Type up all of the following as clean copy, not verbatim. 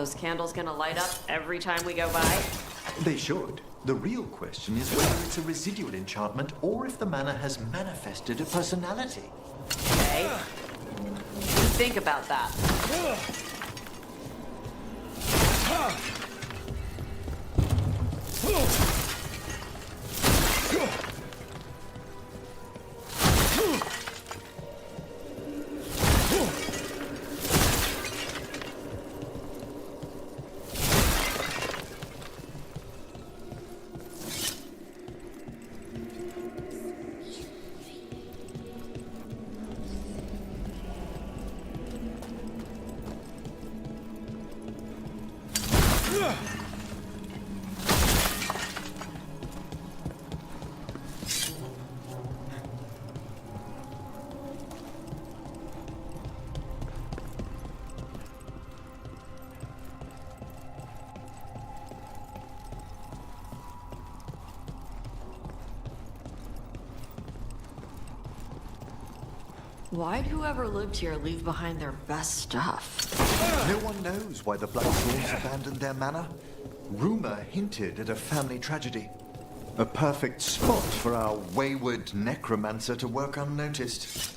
those candles gonna light up every time we go by? They should. The real question is whether it's a residual enchantment or if the manor has manifested a personality. Okay. Think about that. Why'd whoever lived here leave behind their best stuff? No one knows why the Black Dwarfs abandoned their manor. Rumor hinted at a family tragedy. A perfect spot for our wayward necromancer to work unnoticed.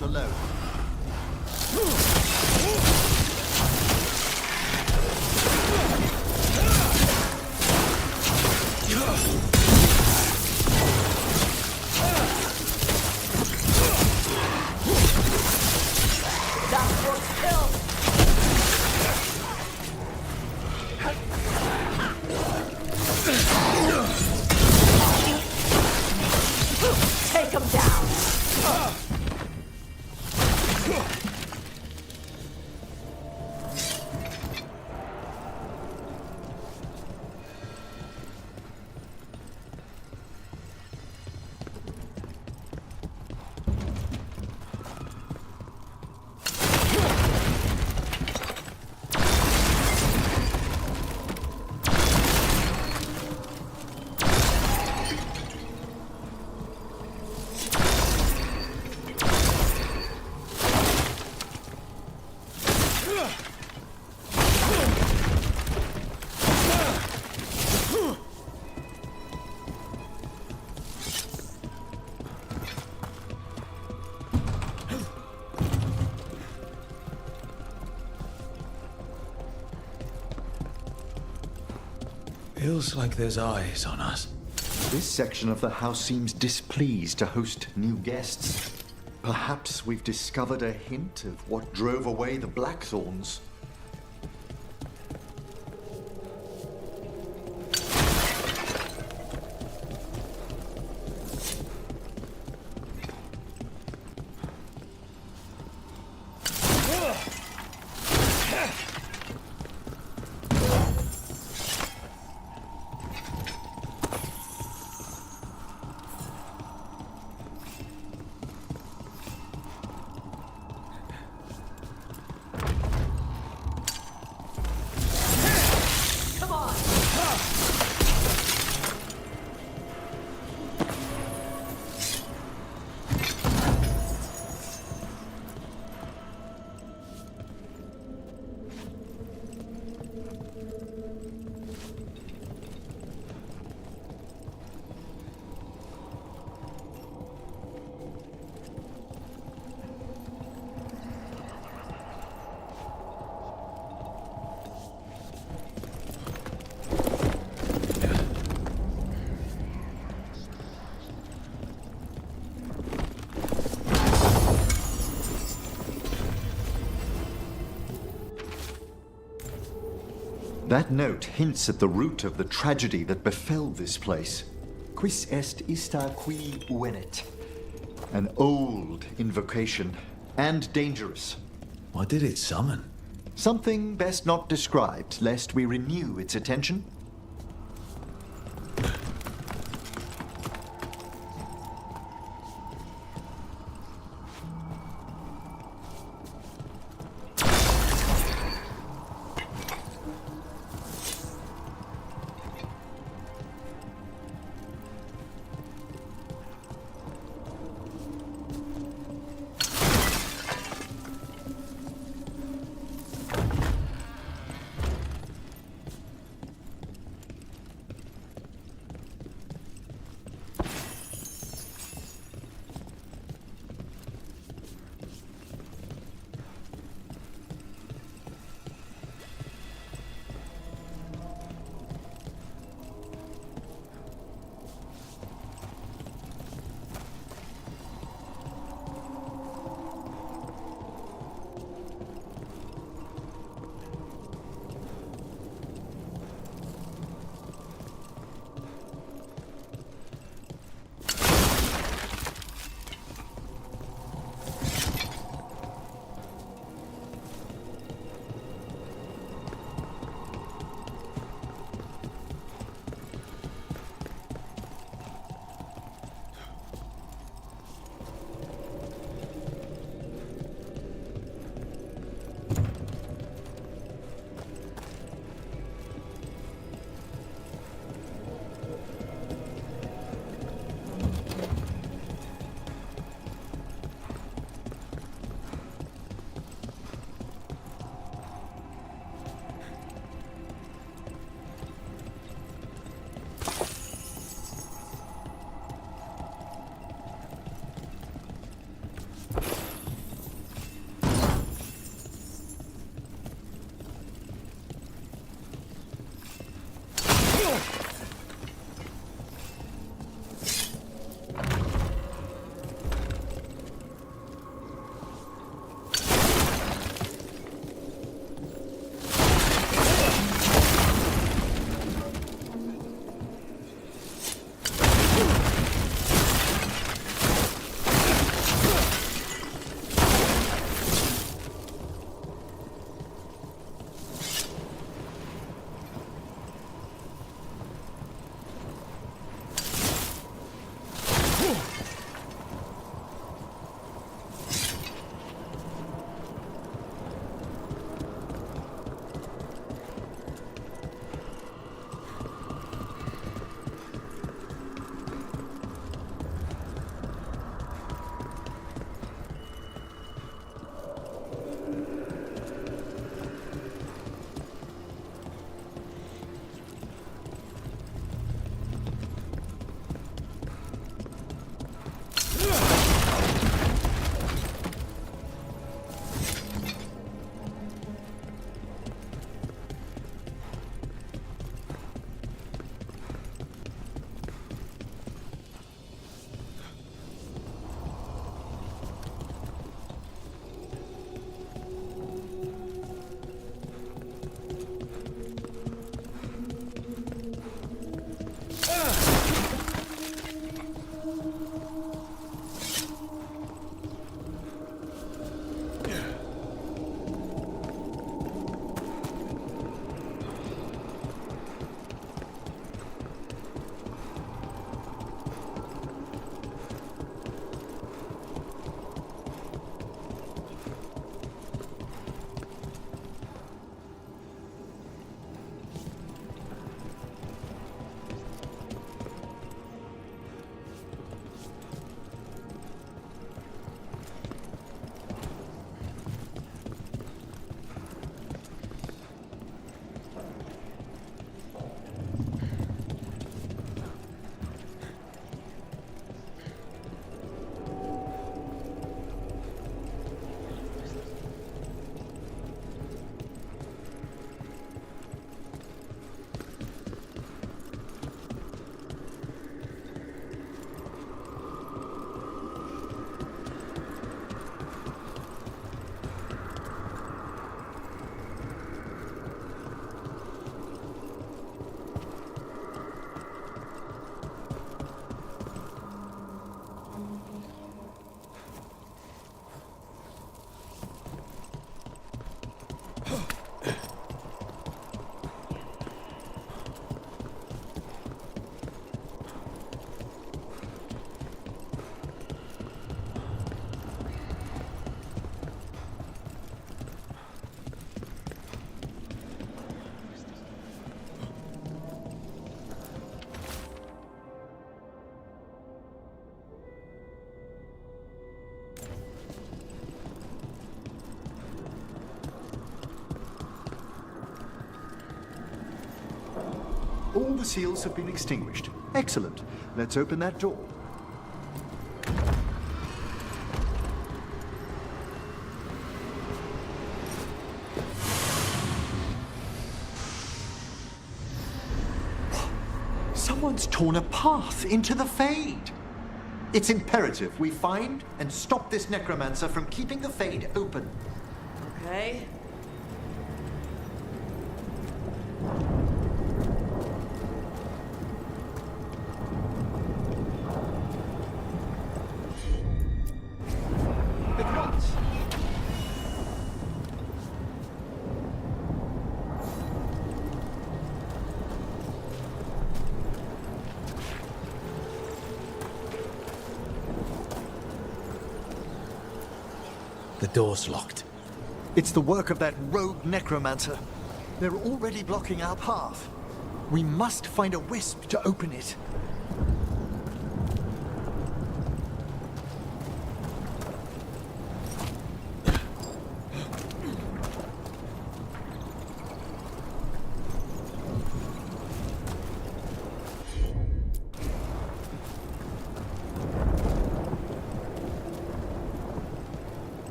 not alone. That's your skill! Take him down! Feels like there's eyes on us. This section of the house seems displeased to host new guests. Perhaps we've discovered a hint of what drove away the Blackthorns. That note hints at the root of the tragedy that befell this place. Quis est ista qui venet? An old invocation, and dangerous. What did it summon? Something best not described, lest we renew its attention. All the seals have been extinguished. Excellent. Let's open that door. Someone's torn a path into the Fade. It's imperative we find and stop this necromancer from keeping the Fade open. Okay. At once. The door's locked. It's the work of that rogue necromancer. They're already blocking our path. We must find a wisp to open it.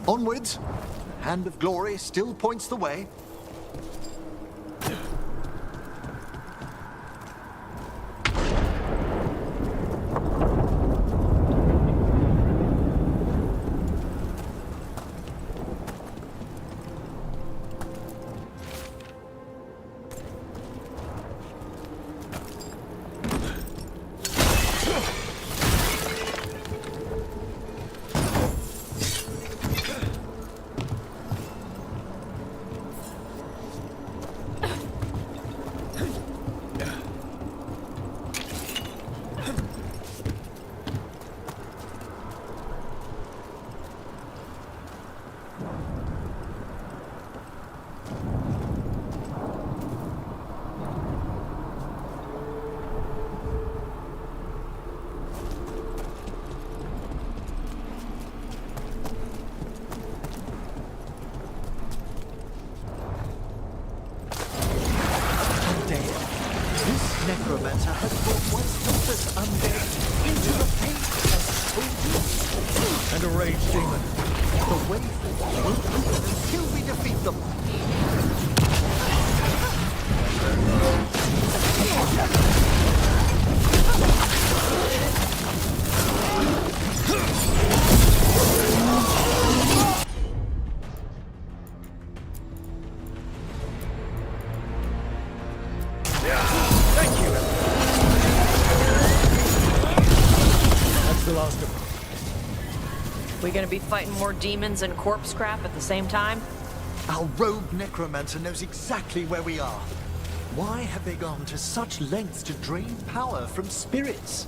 Onwards. Hand of Glory still points the way. Necromancer has brought once helpless undead into the Fade as soldiers. And a rage demon. The way forward won't open until we defeat them. The last of them. We gonna be fighting more demons and corpse crap at the same time? Our rogue necromancer knows exactly where we are. Why have they gone to such lengths to drain power from spirits?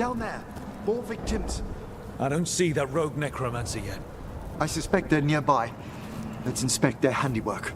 Down there. More victims. I don't see that rogue necromancer yet. I suspect they're nearby. Let's inspect their handiwork.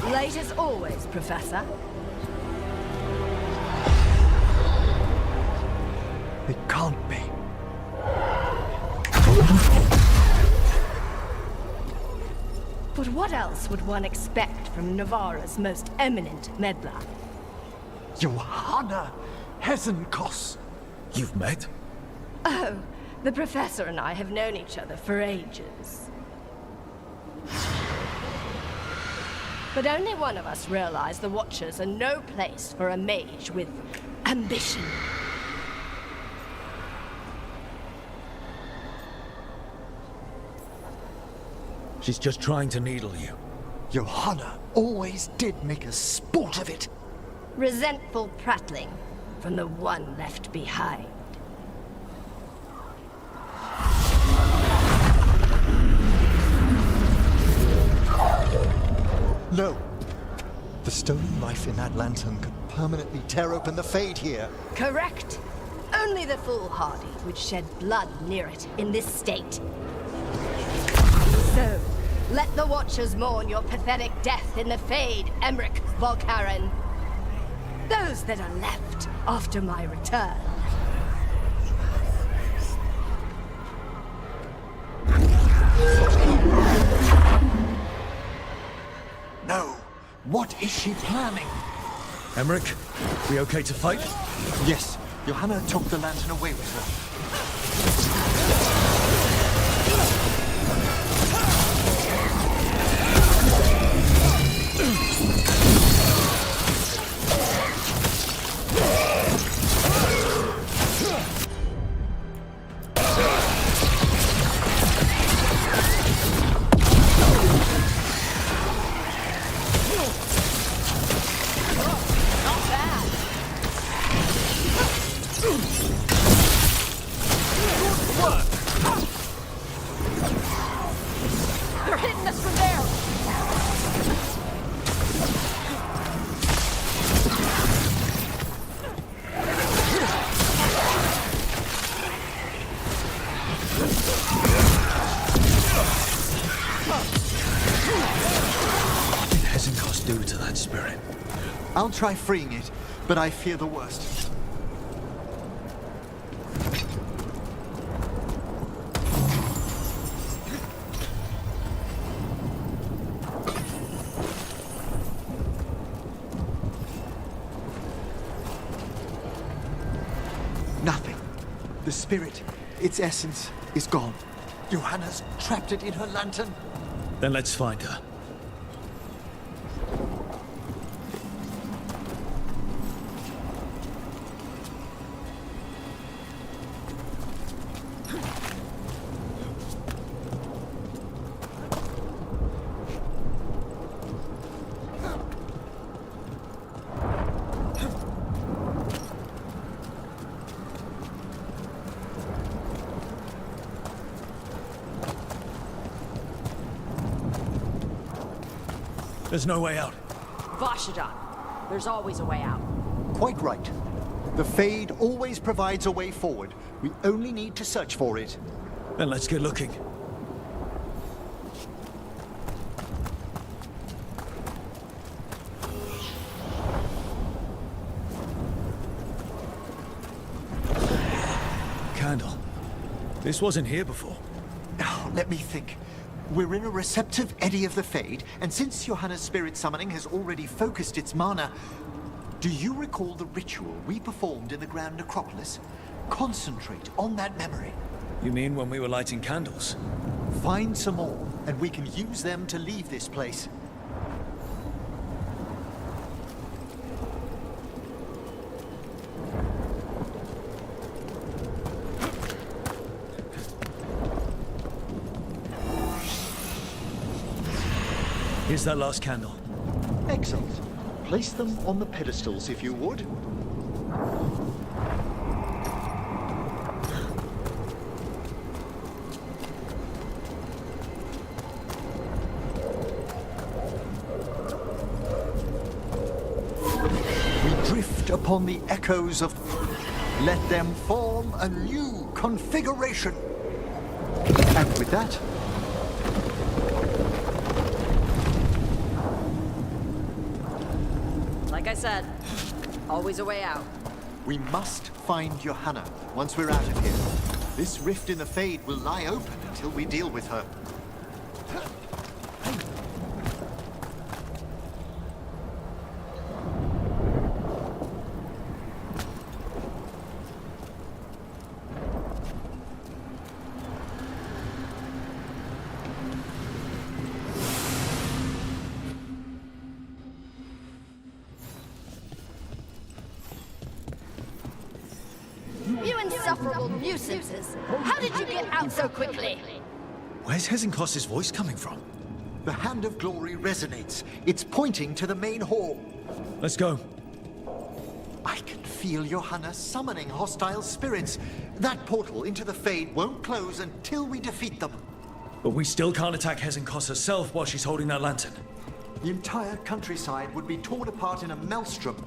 Late as always, Professor. It can't be. But what else would one expect from Navarra's most eminent meddler? Johanna Hesenkos. You've met? Oh, the Professor and I have known each other for ages. But only one of us realized the Watchers are no place for a mage with ambition. She's just trying to needle you. Johanna always did make a sport of it. Resentful prattling from the one left behind. No. The stolen life in that lantern could permanently tear open the Fade here. Correct. Only the foolhardy would shed blood near it in this state. So, let the Watchers mourn your pathetic death in the Fade, Emmerich Volkaren. Those that are left after my return. No. What is she planning? Emmerich, we okay to fight? Yes, Johanna took the lantern away with her. They're hitting us from there! What did Hesenkos do to that spirit? I'll try freeing it, but I fear the worst. Nothing. The spirit, its essence, is gone. Johanna's trapped it in her lantern. Then let's find her. There's no way out. Vashadan, there's always a way out. Quite right. The Fade always provides a way forward. We only need to search for it. Then let's get looking. Candle. This wasn't here before. Oh, let me think. We're in a receptive eddy of the Fade, and since Johanna's spirit summoning has already focused its mana, Do you recall the ritual we performed in the Grand Necropolis? Concentrate on that memory. You mean when we were lighting candles? Find some more, and we can use them to leave this place. Here's that last candle. Excellent. Place them on the pedestals, if you would. We drift upon the echoes of... Let them form a new configuration. And with that... Like I said, always a way out. We must find Johanna once we're out of here. This rift in the Fade will lie open until we deal with her. You insufferable nuisances! How did you get out so quickly? Where's Hezenkos's voice coming from? The Hand of Glory resonates. It's pointing to the main hall. Let's go. I can feel Johanna summoning hostile spirits. That portal into the Fade won't close until we defeat them. But we still can't attack Hezenkos herself while she's holding that lantern. The entire countryside would be torn apart in a maelstrom.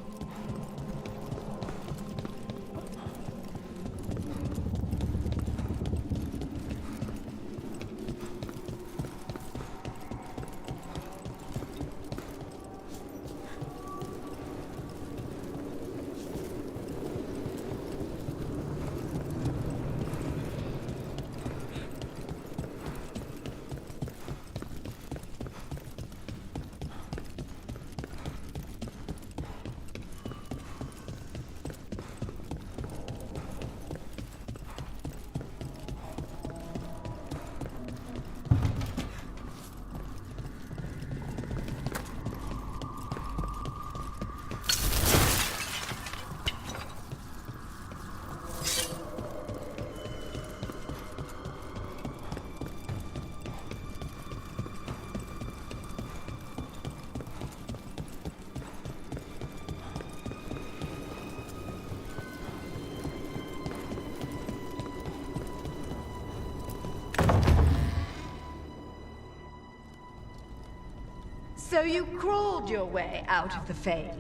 So you crawled your way out of the Fade?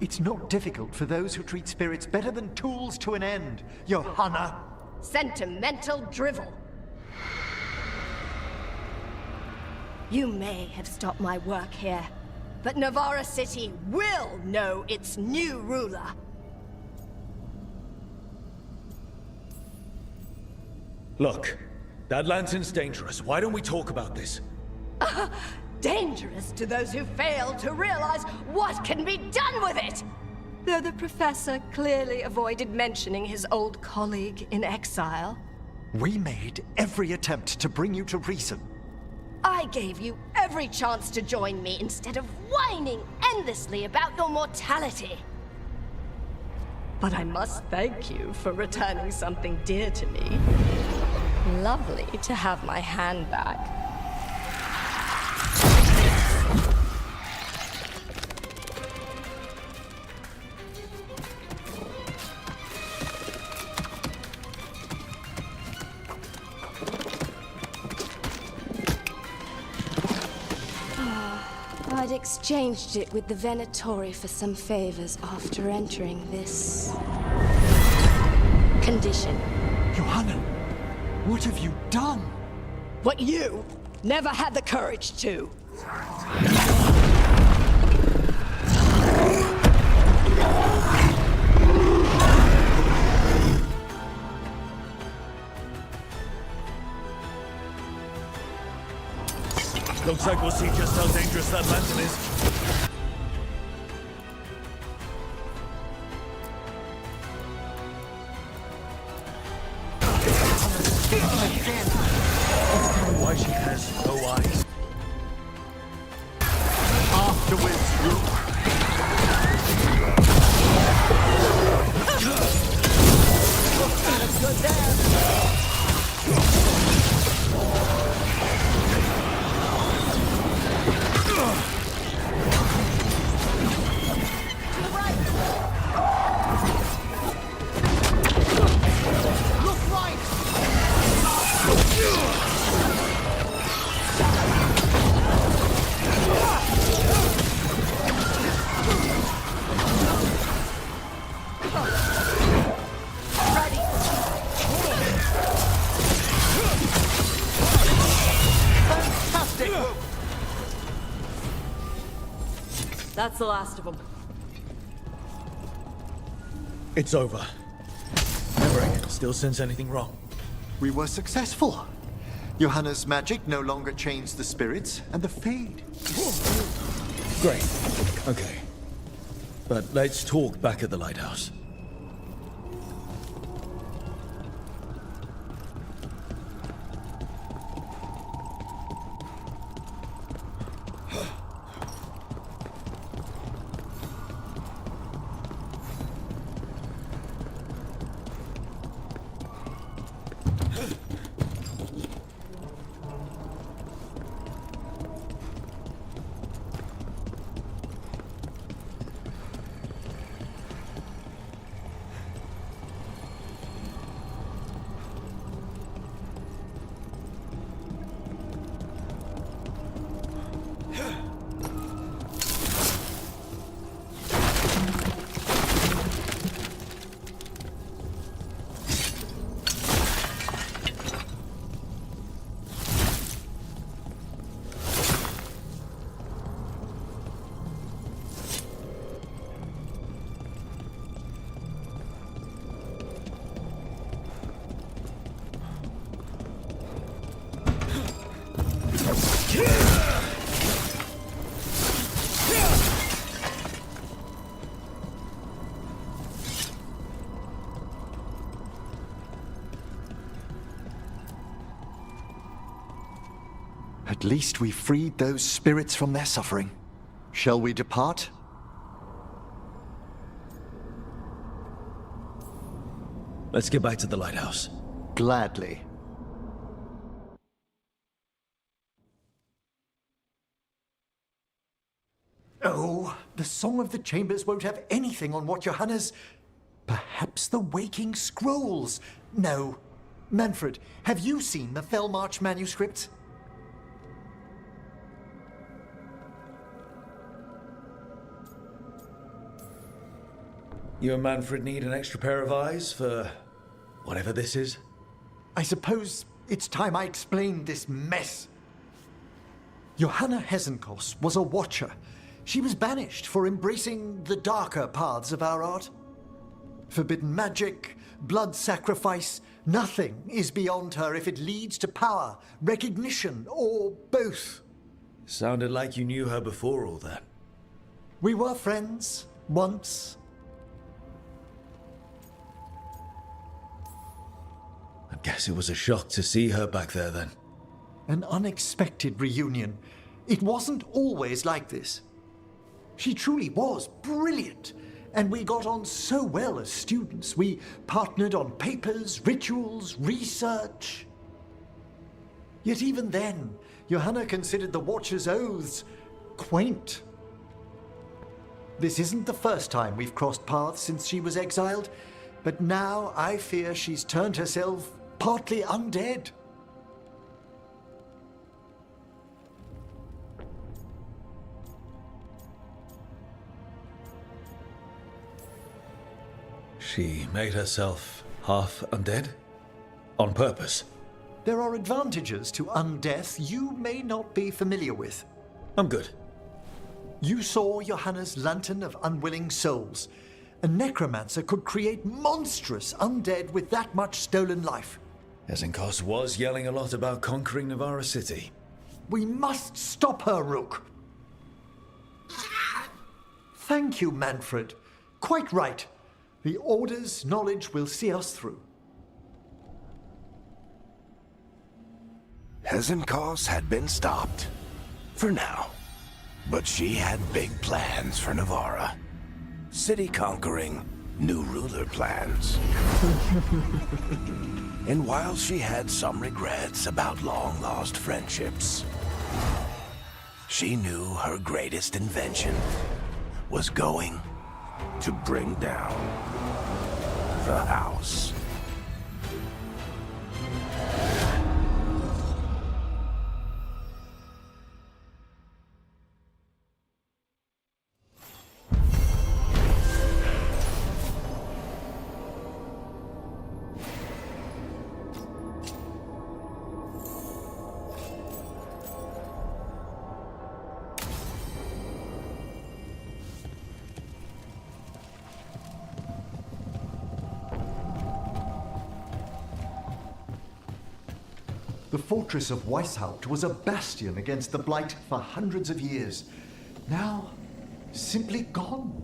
It's not difficult for those who treat spirits better than tools to an end, Johanna. Sentimental drivel. You may have stopped my work here, but Navarra City will know its new ruler. Look, that lantern's dangerous. Why don't we talk about this? Dangerous to those who fail to realize what can be done with it! Though the professor clearly avoided mentioning his old colleague in exile. We made every attempt to bring you to reason. I gave you every chance to join me instead of whining endlessly about your mortality. But I must thank you for returning something dear to me. Lovely to have my hand back. I'd exchanged it with the Venatori for some favors after entering this... condition. Johanna, what have you done? What you never had the courage to. Looks like we'll see just how dangerous that lantern is. Tell me why she has no eyes. Afterwards, Rook. That's the last of them. It's over. Remembering, still sense anything wrong. We were successful. Johanna's magic no longer changed the spirits, and the Fade. Great. Okay. But let's talk back at the lighthouse. At least we freed those spirits from their suffering. Shall we depart? Let's get back to the lighthouse. Gladly. Oh, the Song of the Chambers won't have anything on what Johanna's... Perhaps the Waking Scrolls? No. Manfred, have you seen the Fellmarch manuscripts? You and Manfred need an extra pair of eyes for whatever this is? I suppose it's time I explained this mess. Johanna Hesenkos was a watcher. She was banished for embracing the darker paths of our art. Forbidden magic, blood sacrifice, nothing is beyond her if it leads to power, recognition, or both. Sounded like you knew her before all that. We were friends, once. I guess it was a shock to see her back there then. An unexpected reunion. It wasn't always like this. She truly was brilliant, and we got on so well as students. We partnered on papers, rituals, research. Yet even then, Johanna considered the Watcher's oaths quaint. This isn't the first time we've crossed paths since she was exiled, but now I fear she's turned herself partly undead. She made herself half undead? On purpose? There are advantages to undeath you may not be familiar with. I'm good. You saw Johanna's Lantern of Unwilling Souls. A necromancer could create monstrous undead with that much stolen life. Hesenkos was yelling a lot about conquering Navarra City. We must stop her, Rook. Thank you, Manfred. Quite right. The Order's knowledge will see us through. Hezenkos had been stopped. For now. But she had big plans for Navarra. City-conquering, new ruler plans. And while she had some regrets about long-lost friendships, she knew her greatest invention was going to bring down the house. The fortress of Weishaupt was a bastion against the Blight for hundreds of years. Now, simply gone.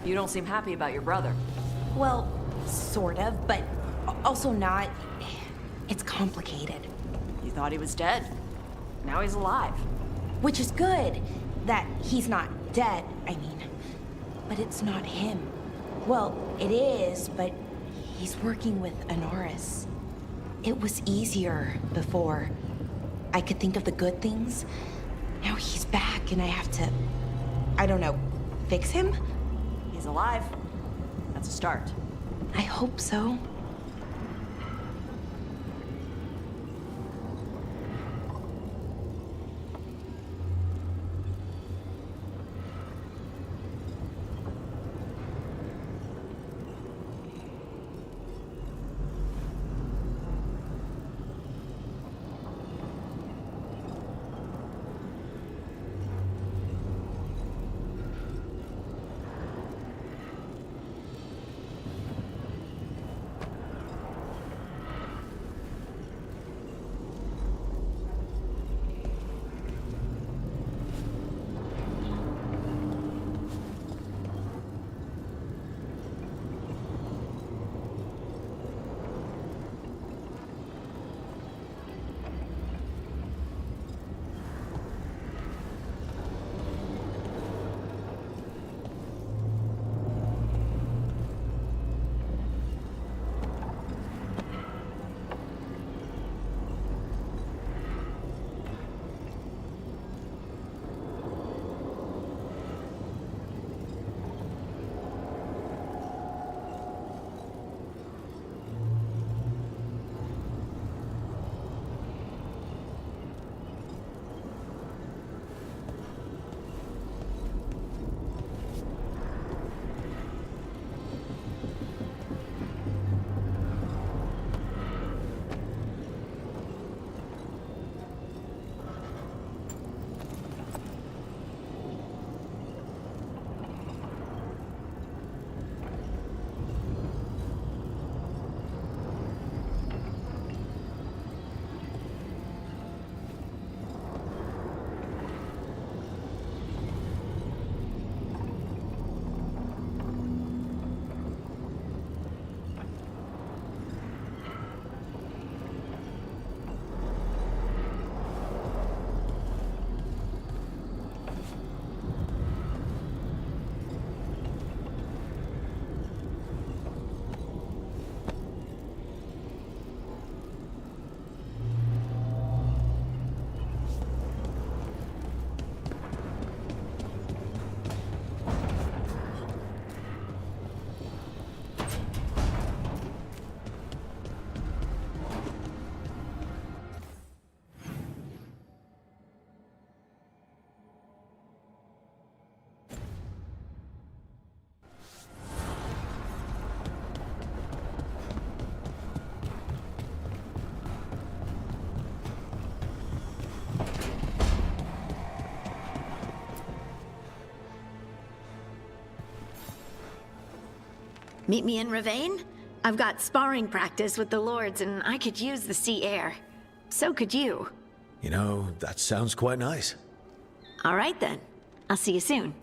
You don't seem happy about your brother. Well, sort of, but also not. It's complicated. You thought he was dead. Now he's alive. Which is good, that he's not dead, I mean. But it's not him. Well, it is, but he's working with Honoris. It was easier before. I could think of the good things. Now he's back and I have to, I don't know, fix him? He's alive. That's a start. I hope so. Meet me in Ravane? I've got sparring practice with the Lords and I could use the sea air. So could you. You know, that sounds quite nice. All right then. I'll see you soon.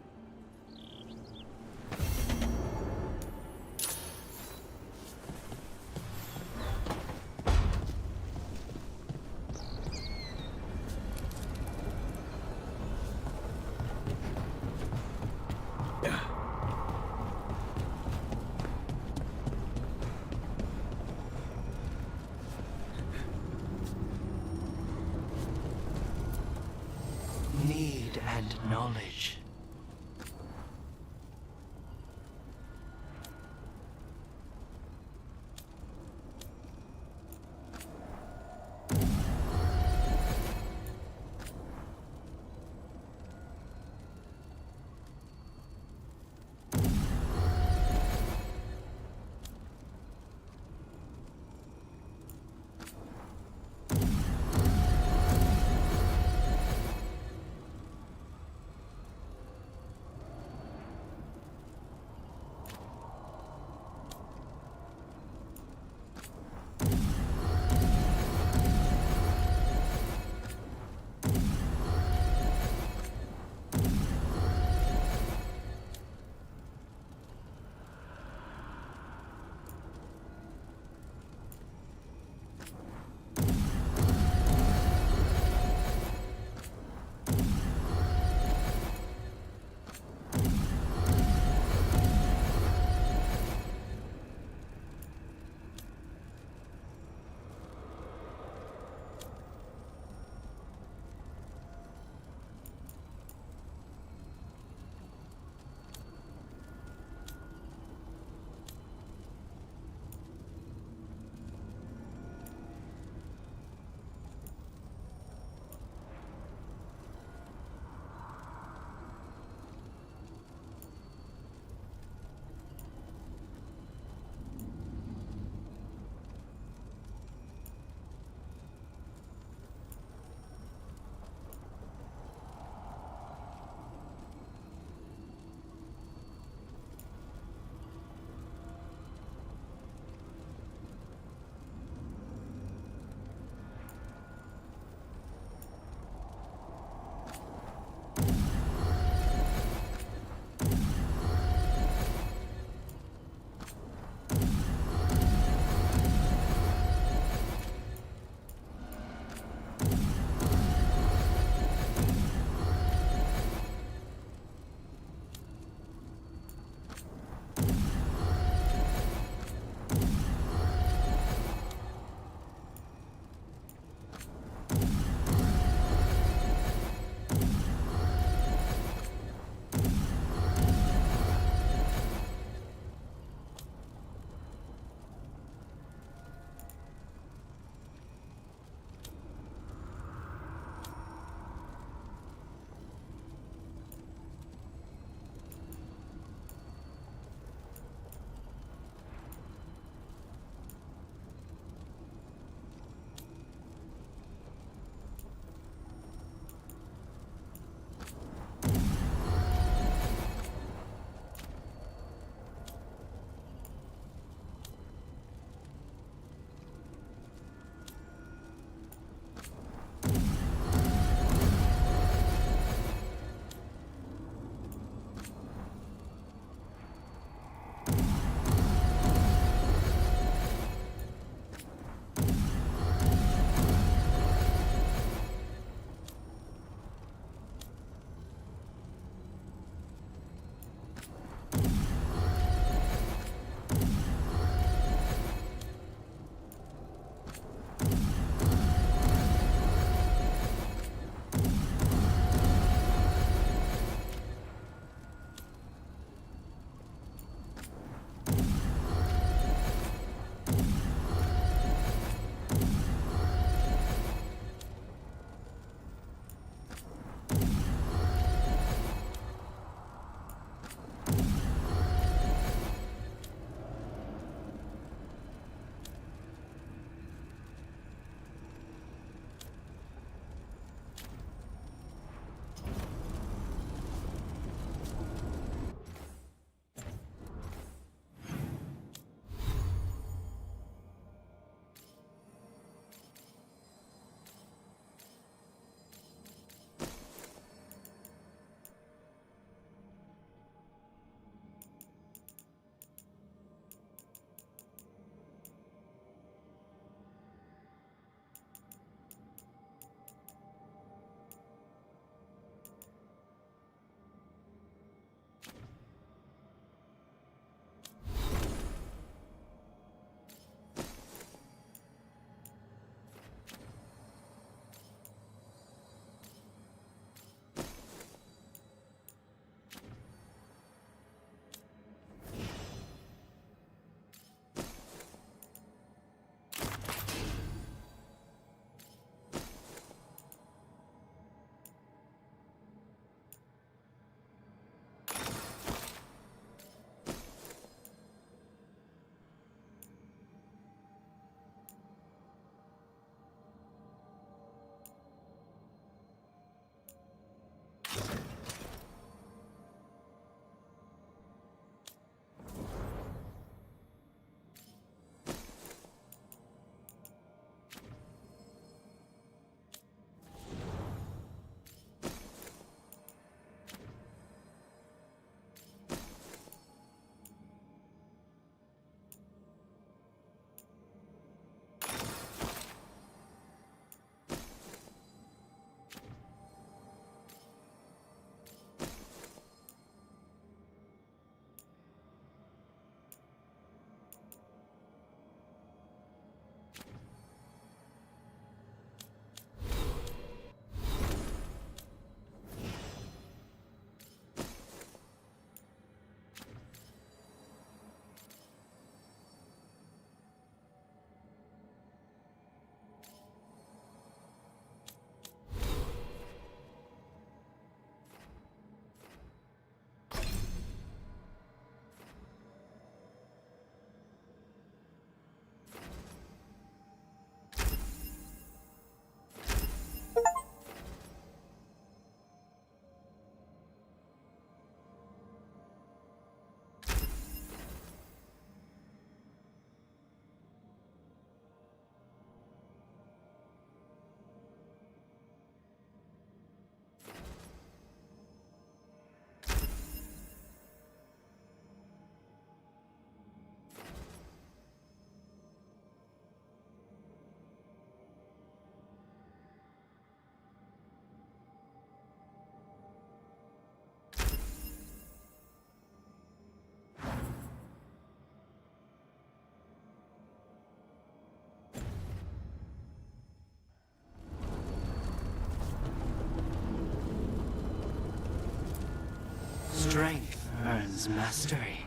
Need and knowledge. Strength earns mastery.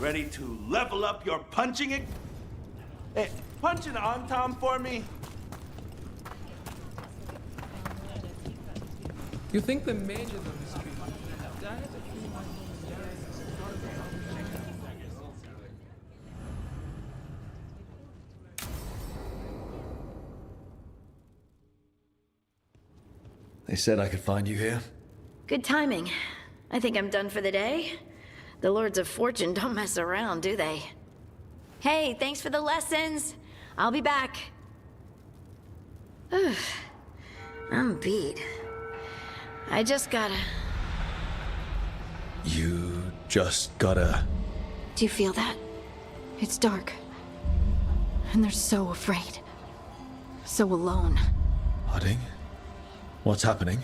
ready to level up your punching? Hey, punch an on tom for me. You think the major of the street died? They said I could find you here. Good timing. I think I'm done for the day. The Lords of Fortune don't mess around, do they? Hey, thanks for the lessons. I'll be back. Ugh, I'm beat. I just gotta... You just gotta... Do you feel that? It's dark. And they're so afraid. So alone. Harding? What's happening?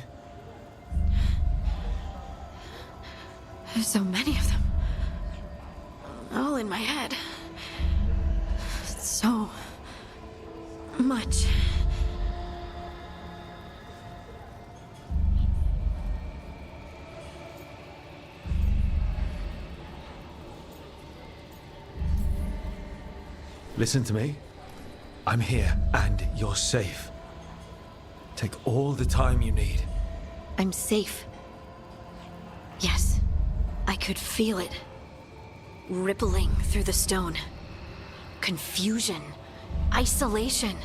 There's so many of them. All in my head. So... much. Listen to me. I'm here, and you're safe. Take all the time you need. I'm safe. Yes. I could feel it. Rippling through the stone. Confusion. Isolation.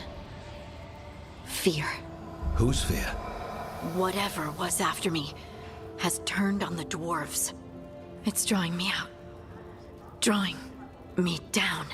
Fear. Whose fear? Whatever was after me has turned on the dwarves. It's drawing me out. Drawing me down.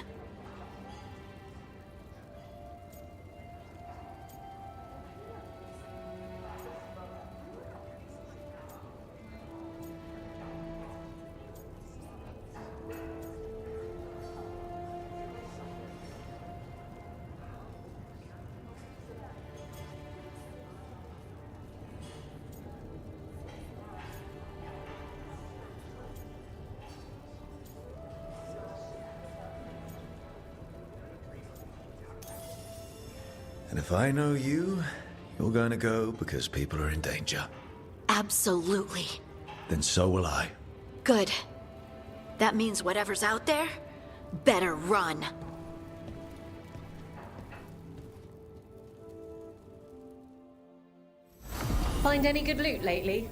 And if I know you, you're going to go because people are in danger. Absolutely. Then so will I. Good. That means whatever's out there better run. Find any good loot lately?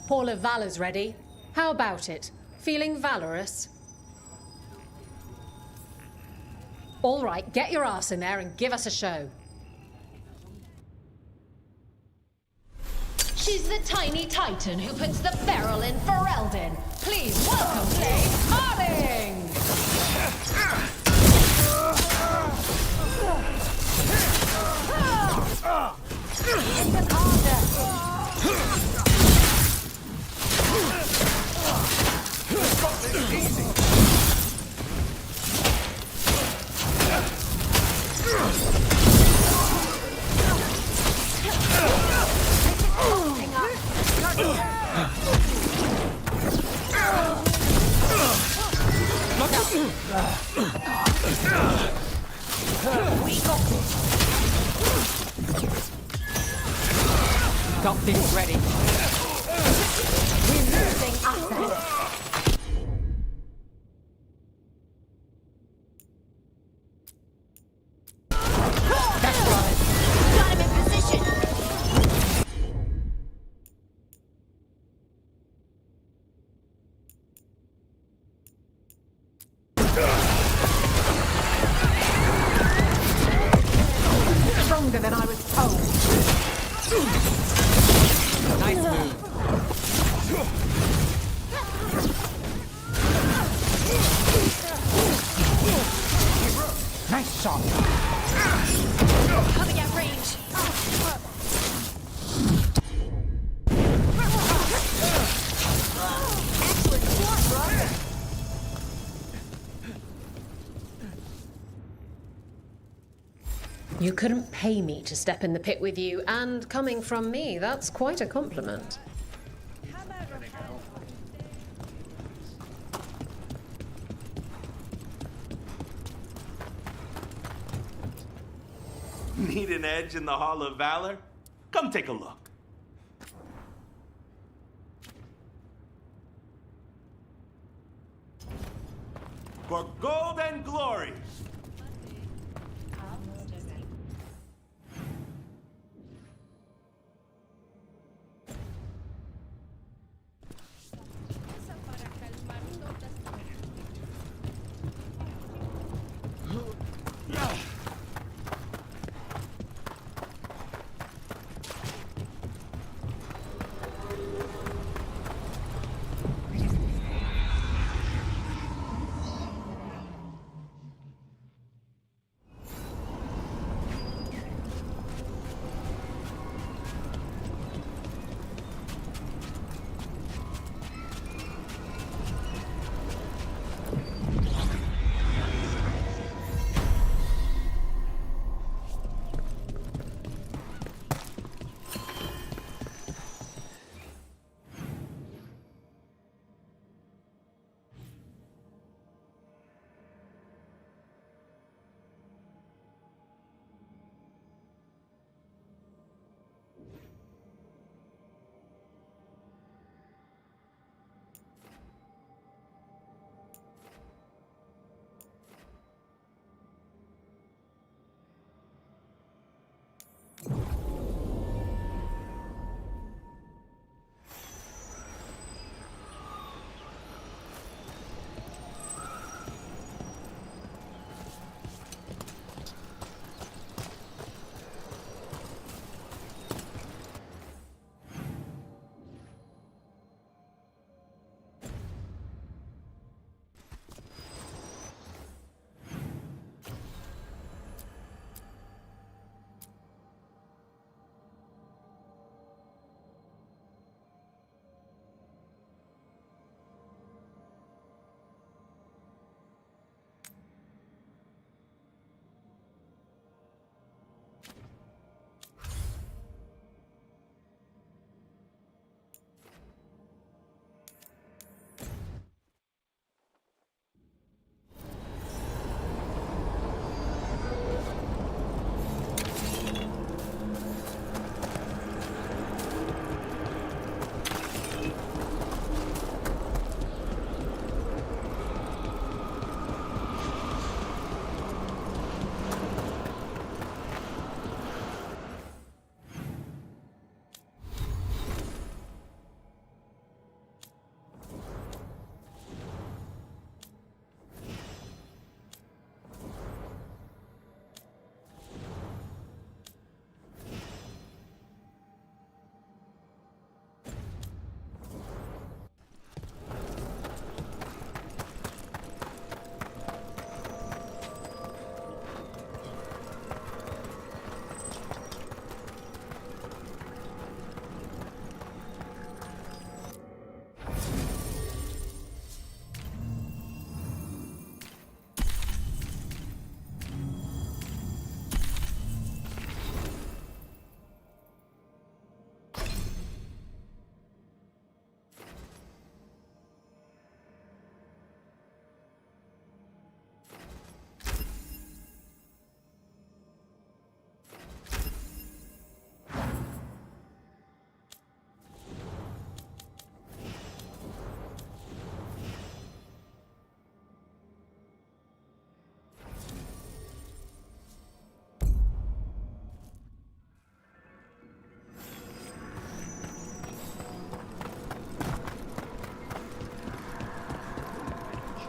Hall of Valor's ready. How about it? Feeling valorous? All right, get your ass in there and give us a show. She's the tiny titan who puts the barrel in for Eldin. Please welcome Blade Harding! Even harder! Got things ready. We're losing assets. Got him in position! Stronger than I was told. Nice move. Nice shot. Coming at range. Excellent shot, brother. You couldn't pay me to step in the pit with you, and coming from me, that's quite a compliment. Need an edge in the Hall of Valor? Come take a look. For gold and glory.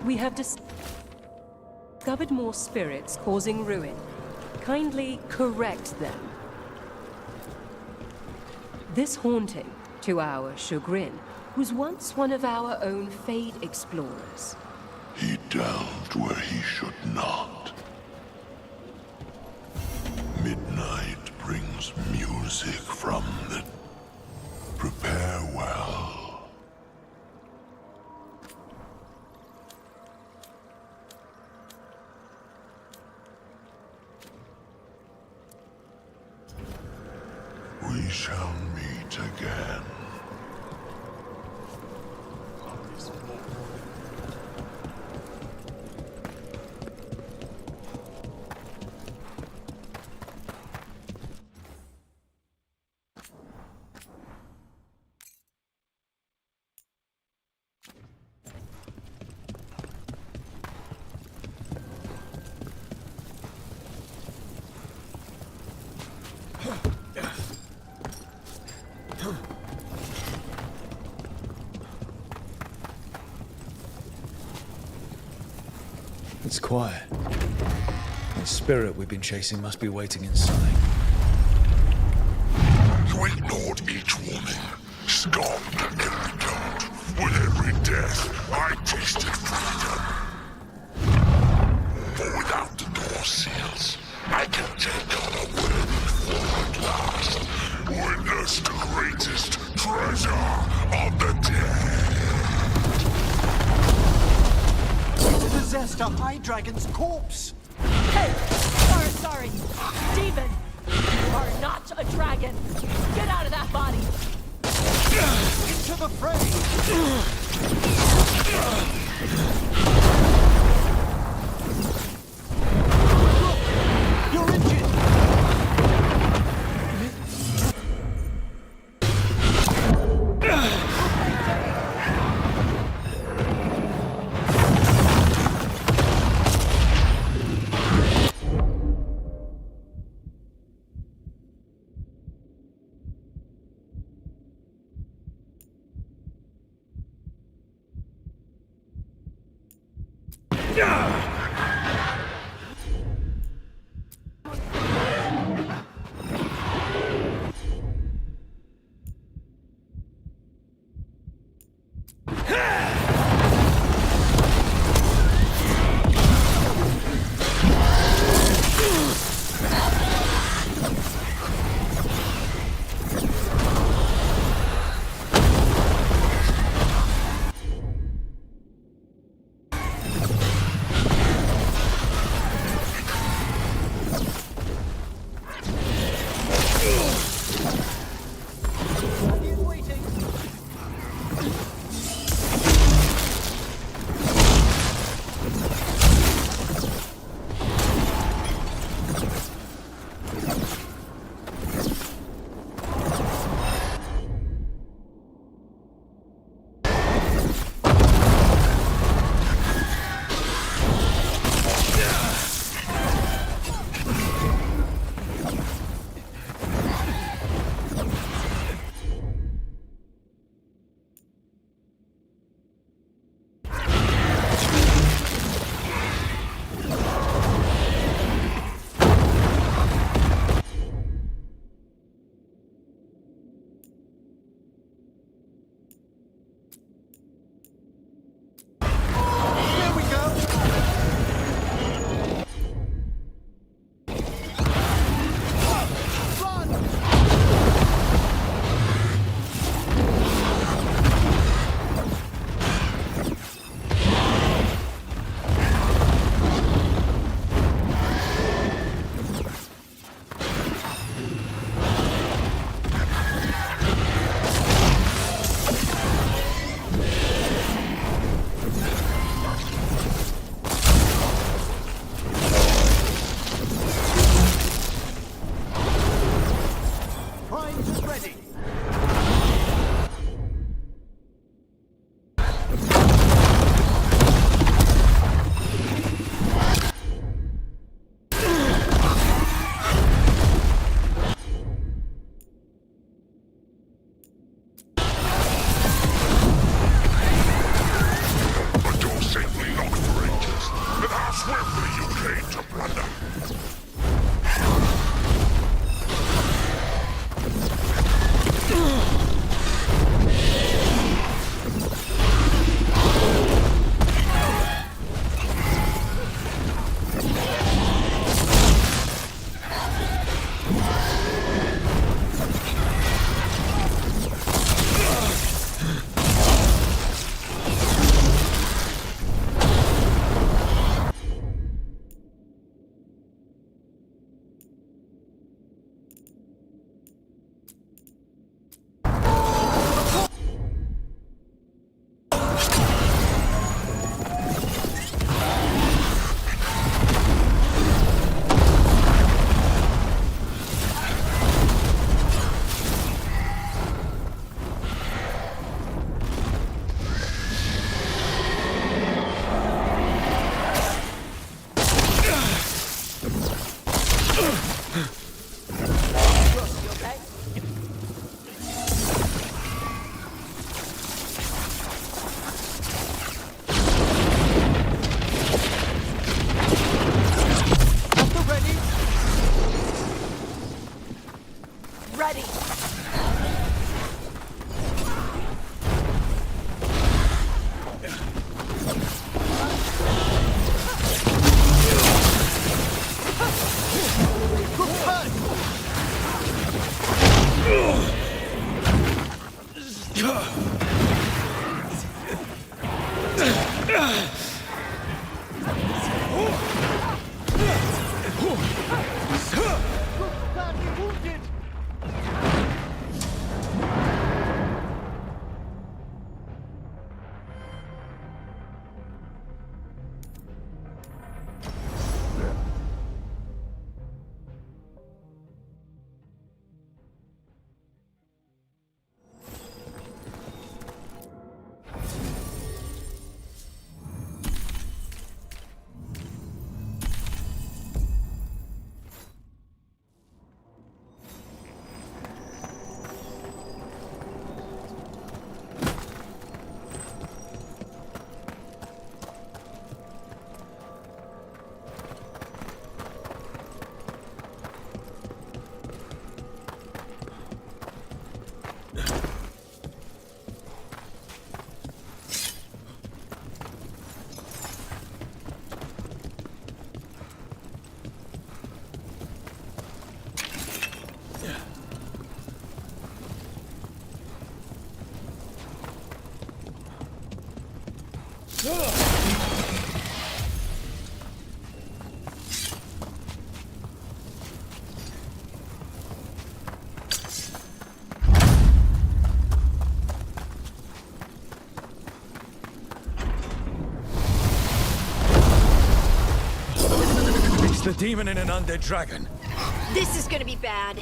We have discovered more spirits causing ruin. Kindly correct them. This haunting, to our chagrin, was once one of our own Fade explorers. He delved where he should not. Midnight brings music from the... Prepare well. We shall meet again. It's quiet. The spirit we've been chasing must be waiting inside. You ignored each warning, scoffed at every doubt. With every death, I tasted freedom. For without the door seals, I can take on a way before at last. Witness the greatest treasure of the dead. We possessed a High Dragon's corpse! Hey! Sorry. Demon! You are not a dragon! Get out of that body! Into the fray! You're injured! It's the demon in an undead dragon. This is gonna be bad.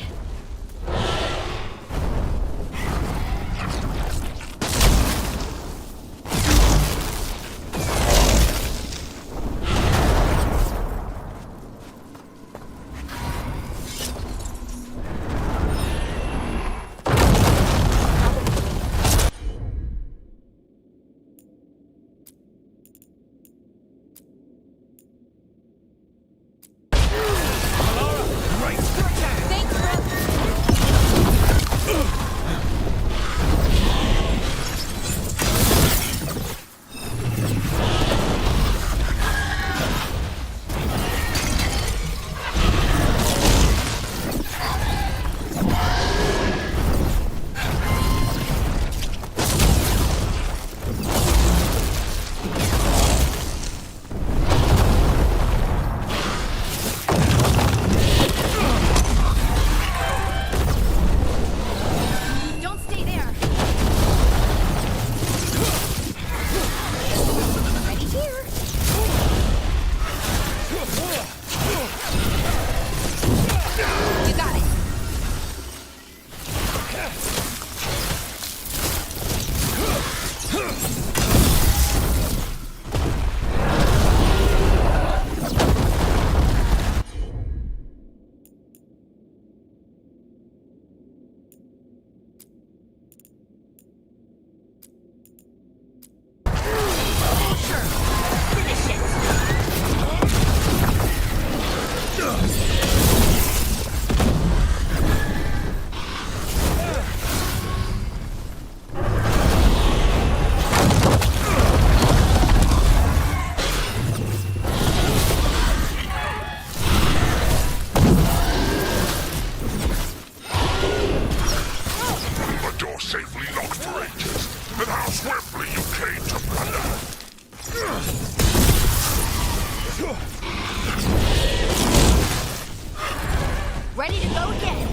Ready to go again.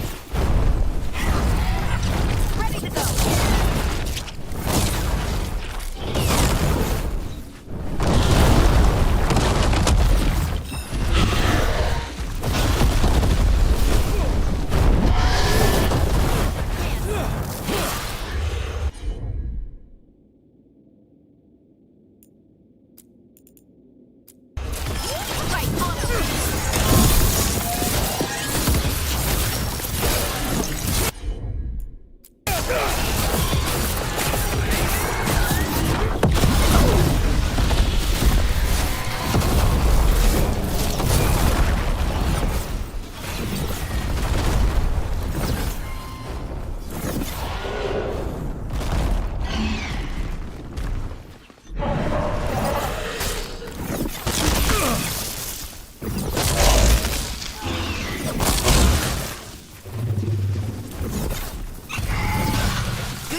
Ready to go.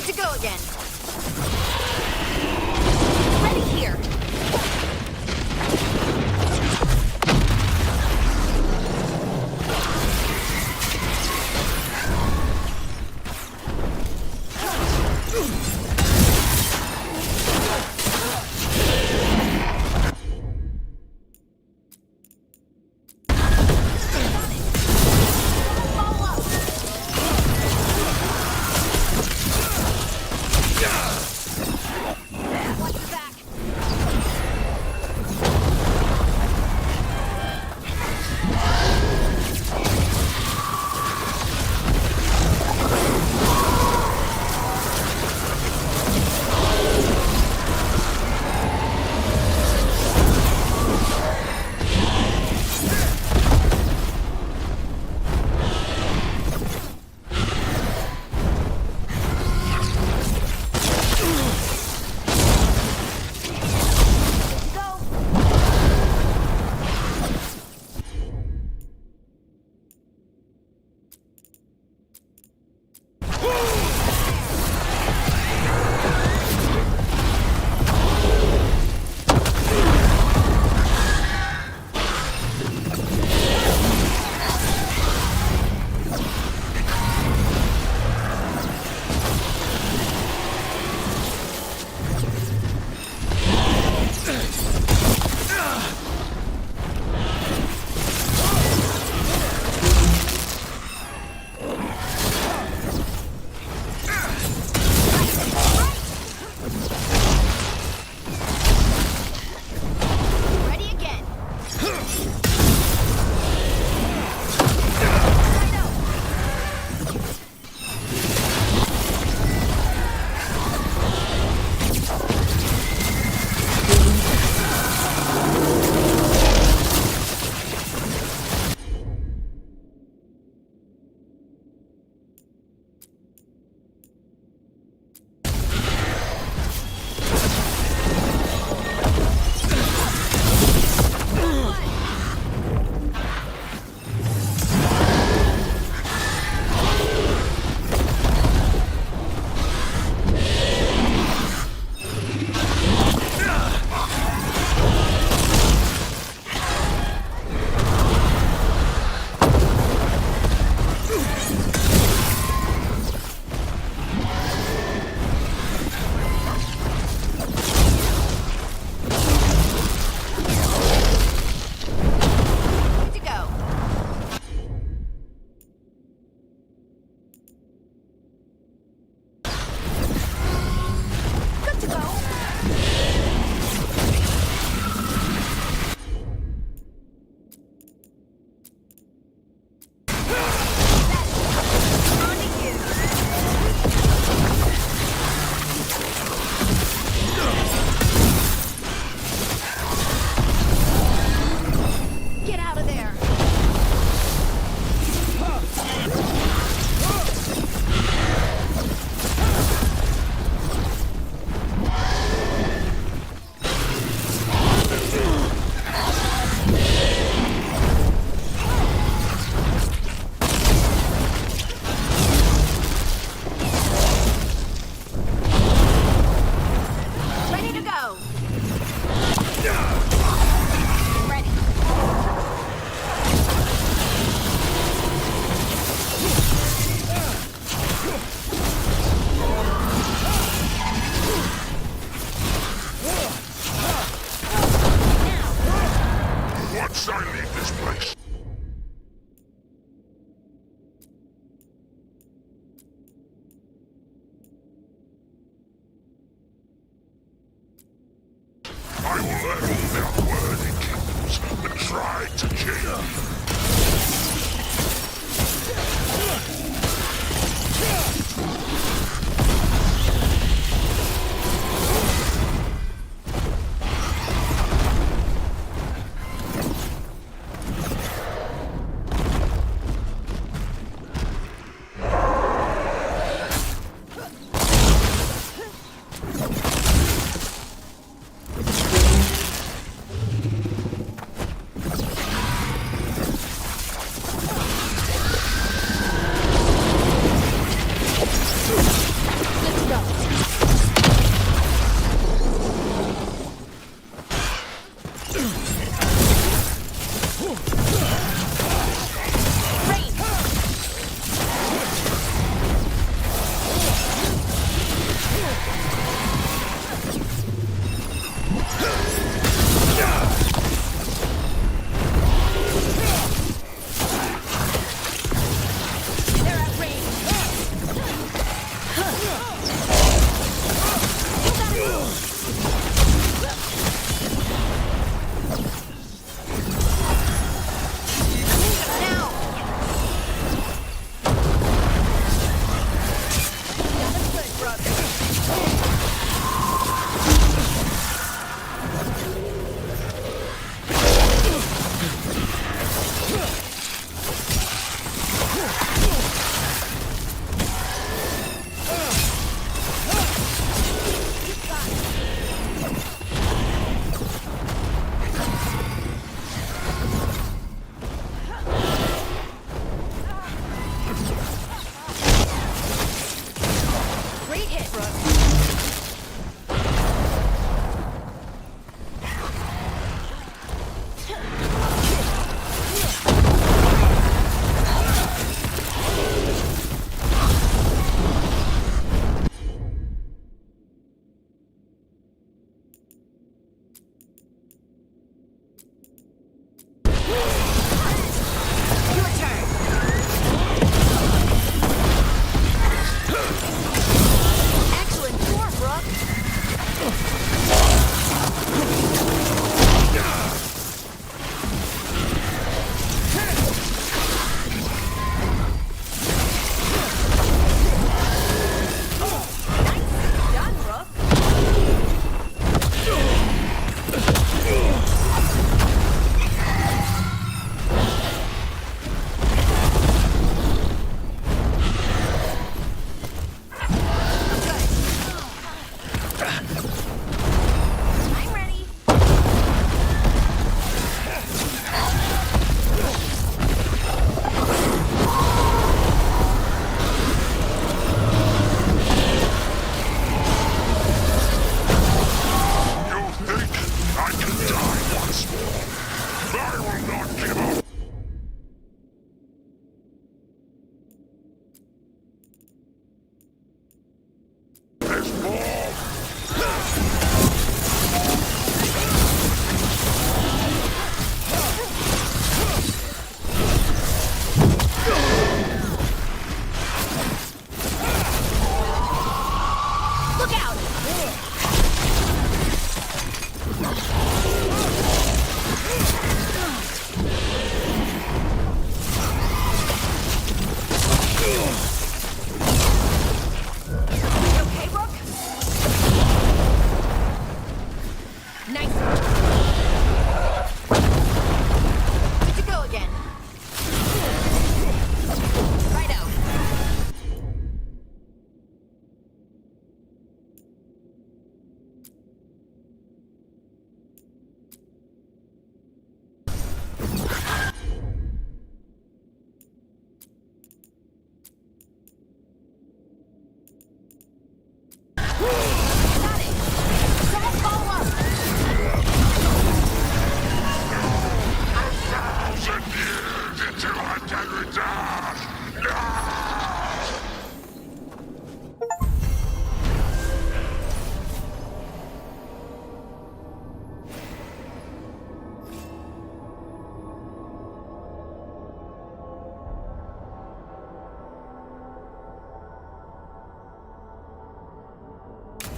to go again. Ready here.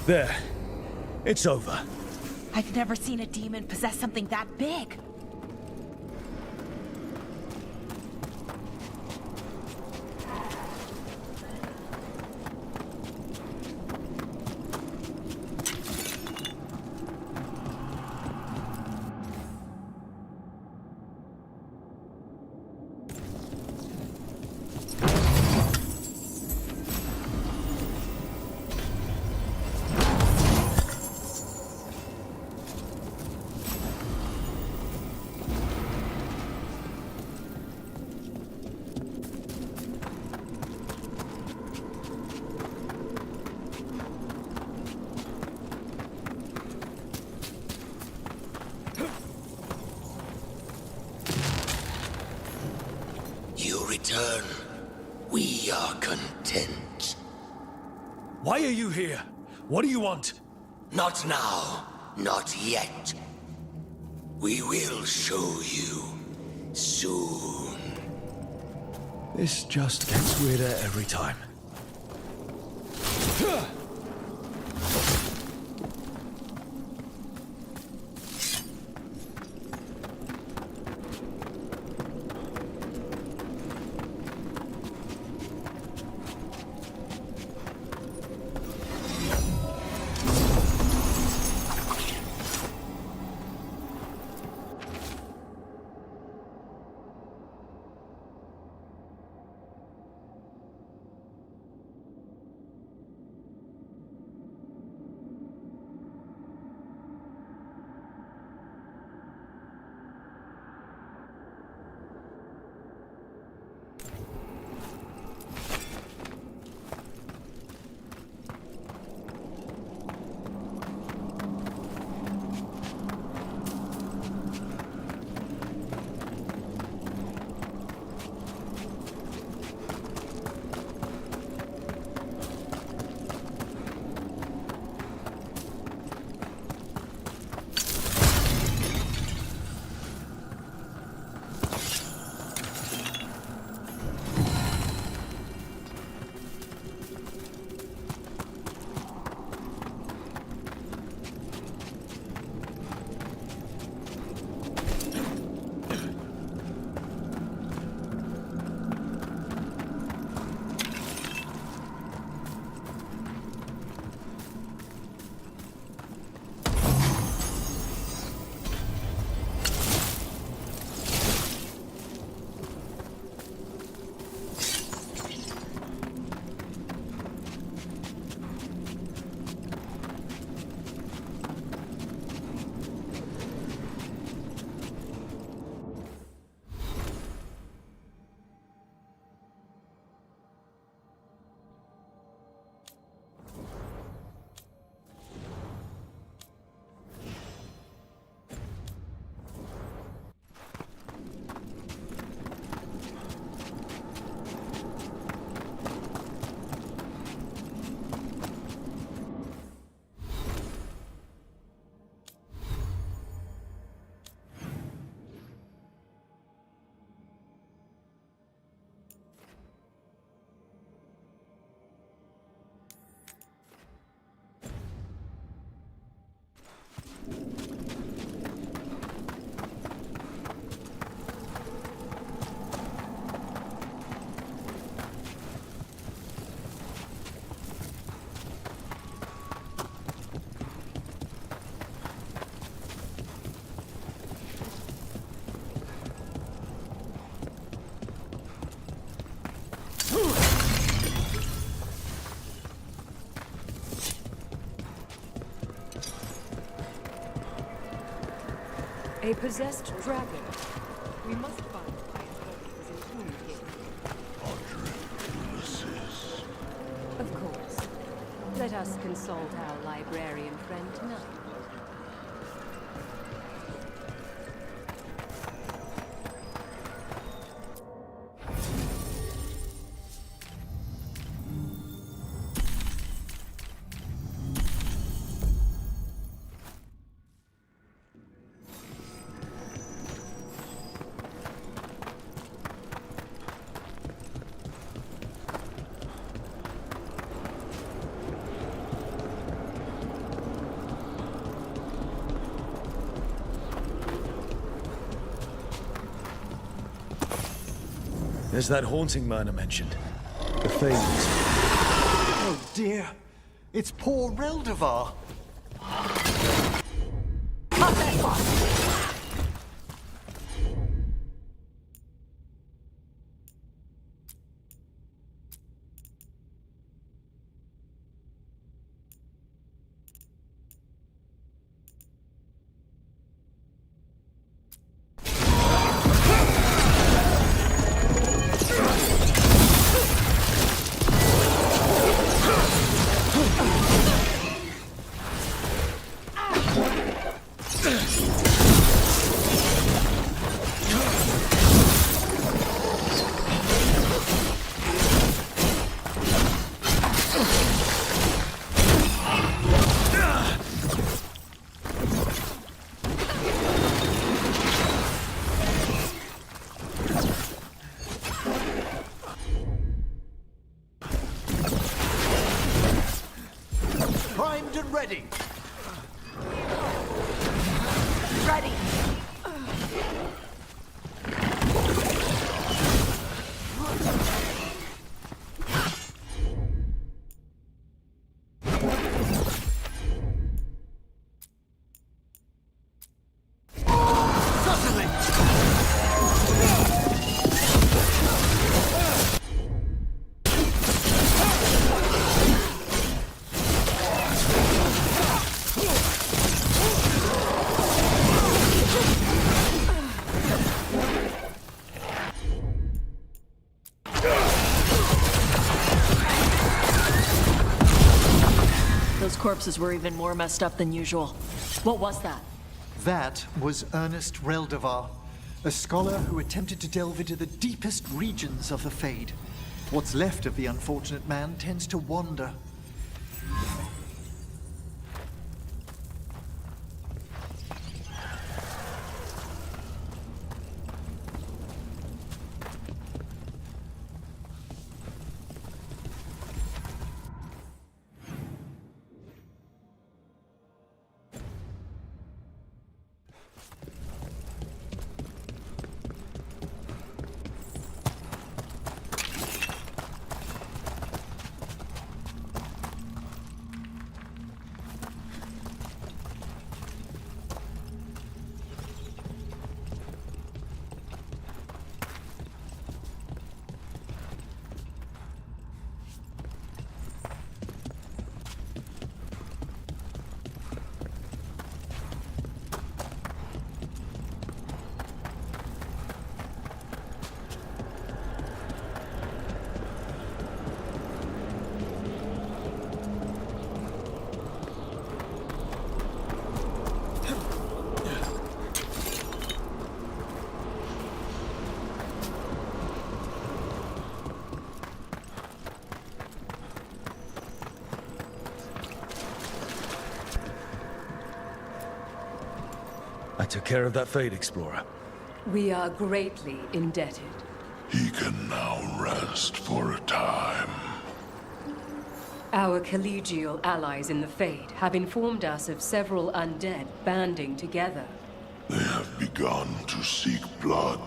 There. It's over. I've never seen a demon possess something that big. Return. We are content. Why are you here? What do you want? Not now. Not yet. We will show you soon. This just gets weirder every time. A possessed dragon. We must find why his body was entombed here. Of course. Let us consult our librarian friend tonight. There's that haunting man I mentioned. The famous. Oh dear, it's poor Reldevar. primed and ready. Ready. Those corpses were even more messed up than usual. What was that? That was Ernest Reldevar, a scholar who attempted to delve into the deepest regions of the Fade. What's left of the unfortunate man tends to wander. I took care of that Fade Explorer. We are greatly indebted. He can now rest for a time. Our collegial allies in the Fade have informed us of several undead banding together. They have begun to seek blood.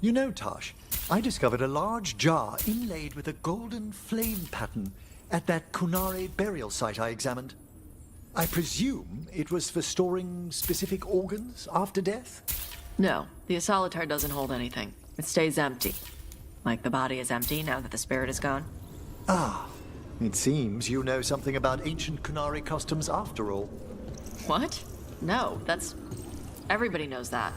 You know, Tosh, I discovered a large jar inlaid with a golden flame pattern at that Kunare burial site I examined. I presume it was for storing specific organs after death? No, the Asolitar doesn't hold anything. It stays empty. Like the body is empty now that the spirit is gone. Ah, it seems you know something about ancient Kunare customs after all. What? No, that's... Everybody knows that.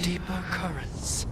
deeper currents.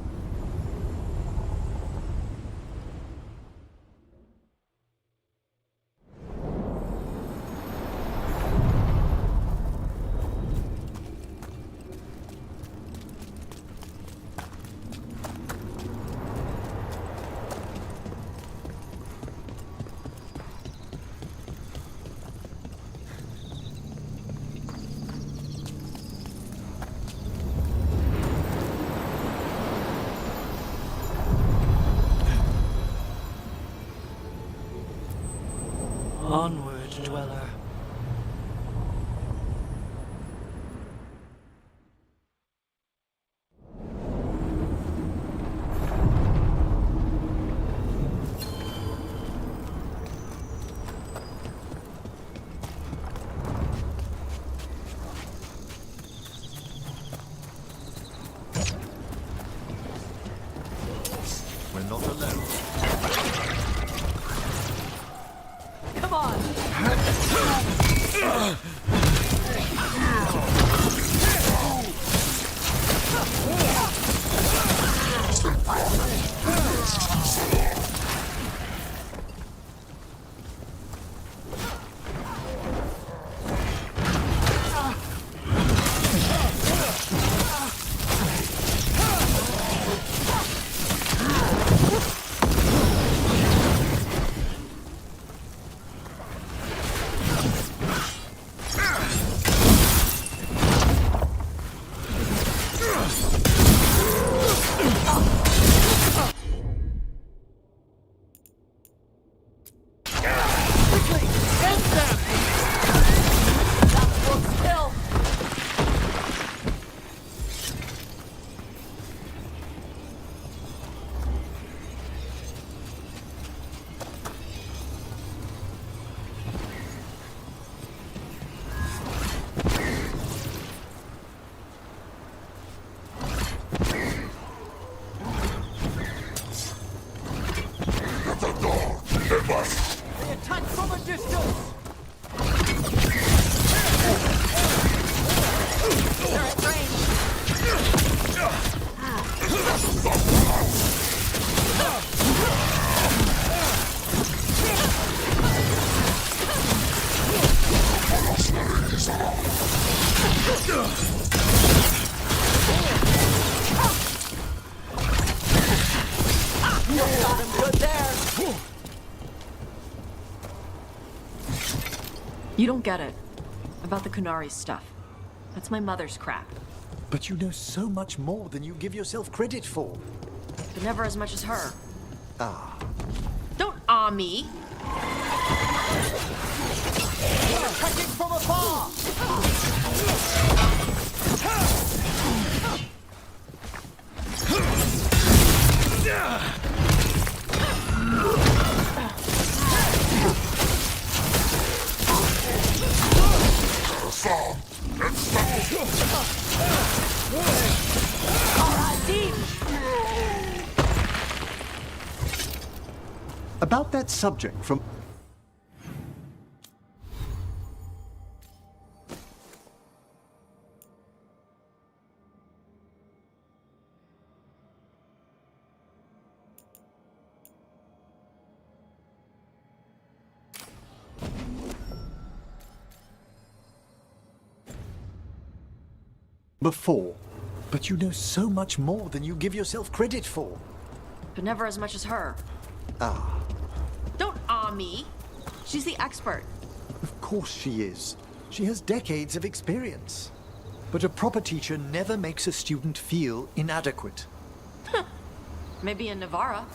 Onward, dweller. We're not alone. Come on! Attack from a distance! They're at range. Got him good there! You don't get it. About the Kunari stuff. That's my mother's crap. But you know so much more than you give yourself credit for. But never as much as her. Ah. Don't me. We're attacking from afar! About that subject from... before. But you know so much more than you give yourself credit for. But never as much as her. Ah. Don't me. She's the expert. Of course she is. She has decades of experience. But a proper teacher never makes a student feel inadequate. Maybe in Navarra.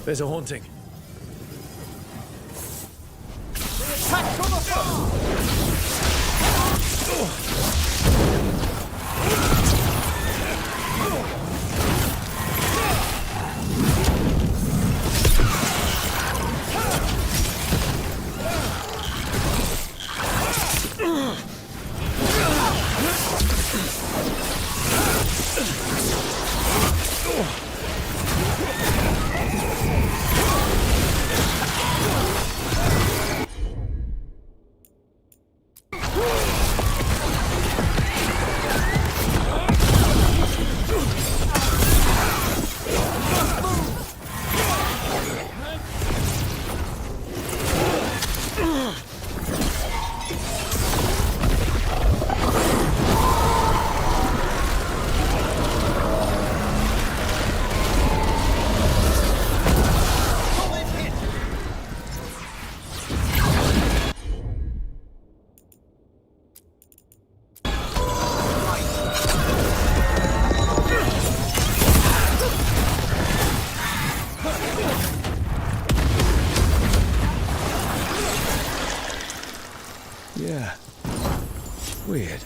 There's a haunting. Attack from afar! Yeah. Weird.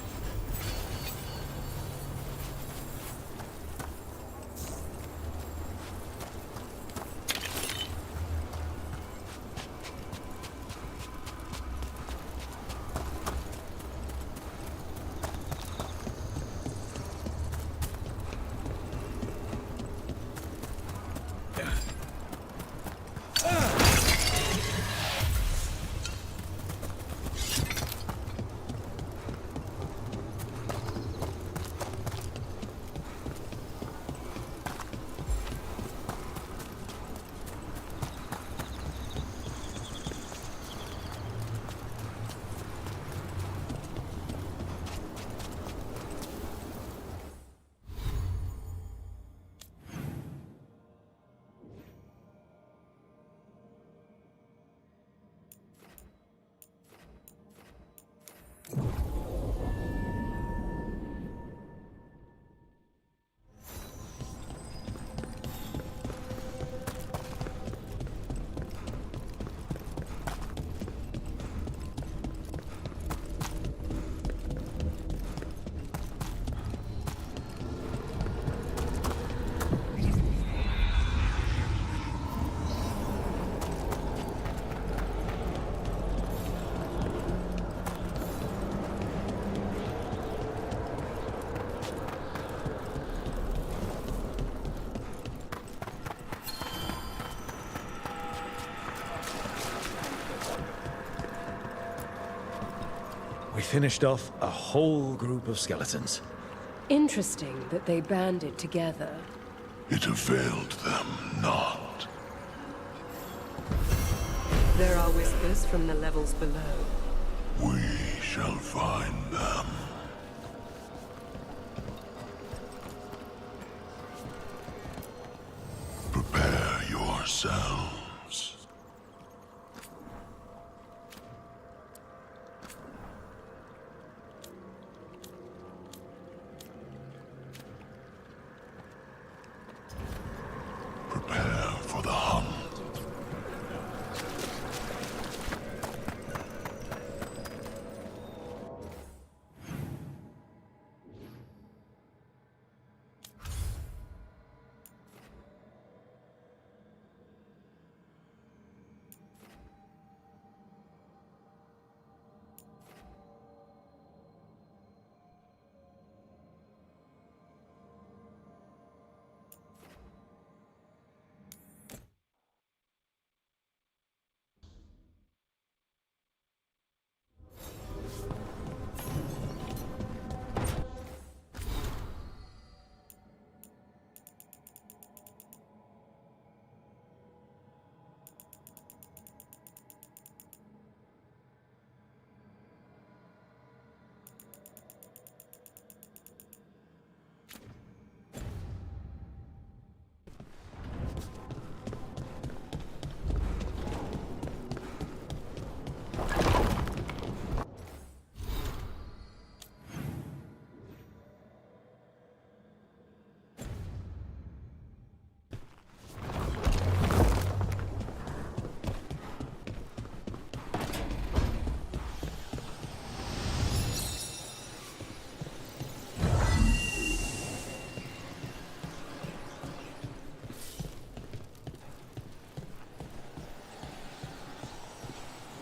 We finished off a whole group of skeletons. Interesting that they banded together. It availed them not. There are whispers from the levels below. We shall find them. Prepare yourselves. Prepare for the hunt.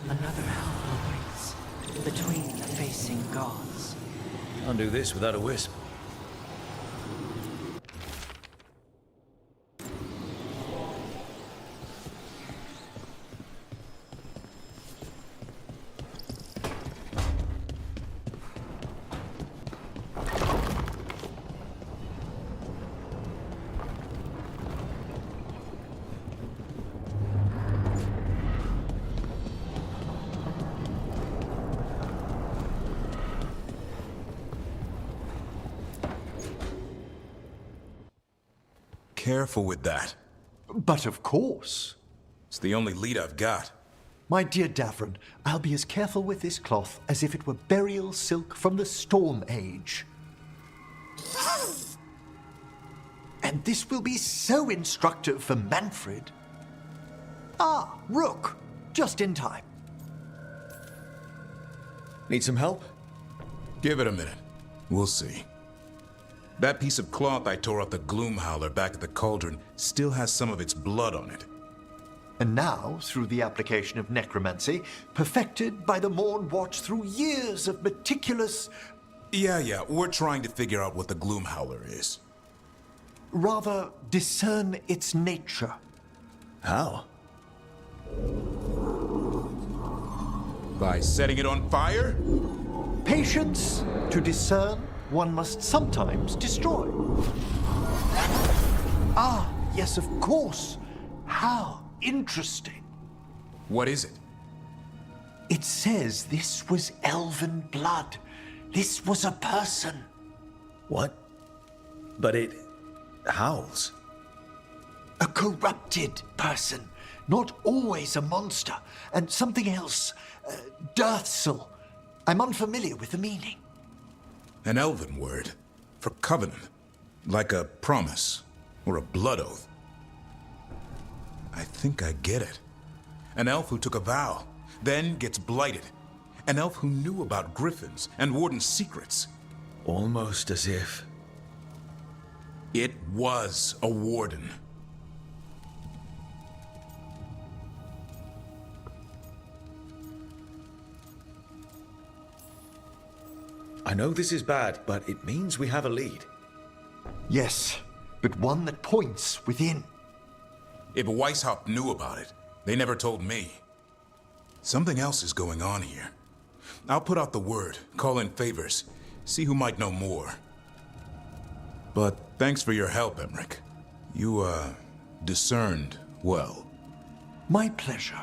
Another hell awaits between the facing gods. Can't do this without a wisp. Careful with that. But of course. It's the only lead I've got. My dear Davron, I'll be as careful with this cloth as if it were burial silk from the Storm Age. And this will be so instructive for Manfred. Ah, Rook, just in time. Need some help? Give it a minute. We'll see. That piece of cloth I tore off the Gloom Howler back at the cauldron still has some of its blood on it. And now, through the application of necromancy, perfected by the Morn Watch through years of meticulous... Yeah, we're trying to figure out what the Gloom Howler is. Rather, discern its nature. How? By setting it on fire? Patience. To discern, one must sometimes destroy. Ah, yes, of course. How interesting. What is it? It says this was elven blood. This was a person. What? But it howls. A corrupted person. Not always a monster. And something else. Deathsel. I'm unfamiliar with the meaning. An elven word for covenant. Like a promise or a blood oath. I think I get it. An elf who took a vow, then gets blighted. An elf who knew about griffins and warden's secrets. Almost as if... It was a warden. I know this is bad, but it means we have a lead. Yes, but one that points within. If Weishaupt knew about it, they never told me. Something else is going on here. I'll put out the word, call in favors, see who might know more. But thanks for your help, Emmerich. You, discerned well. My pleasure.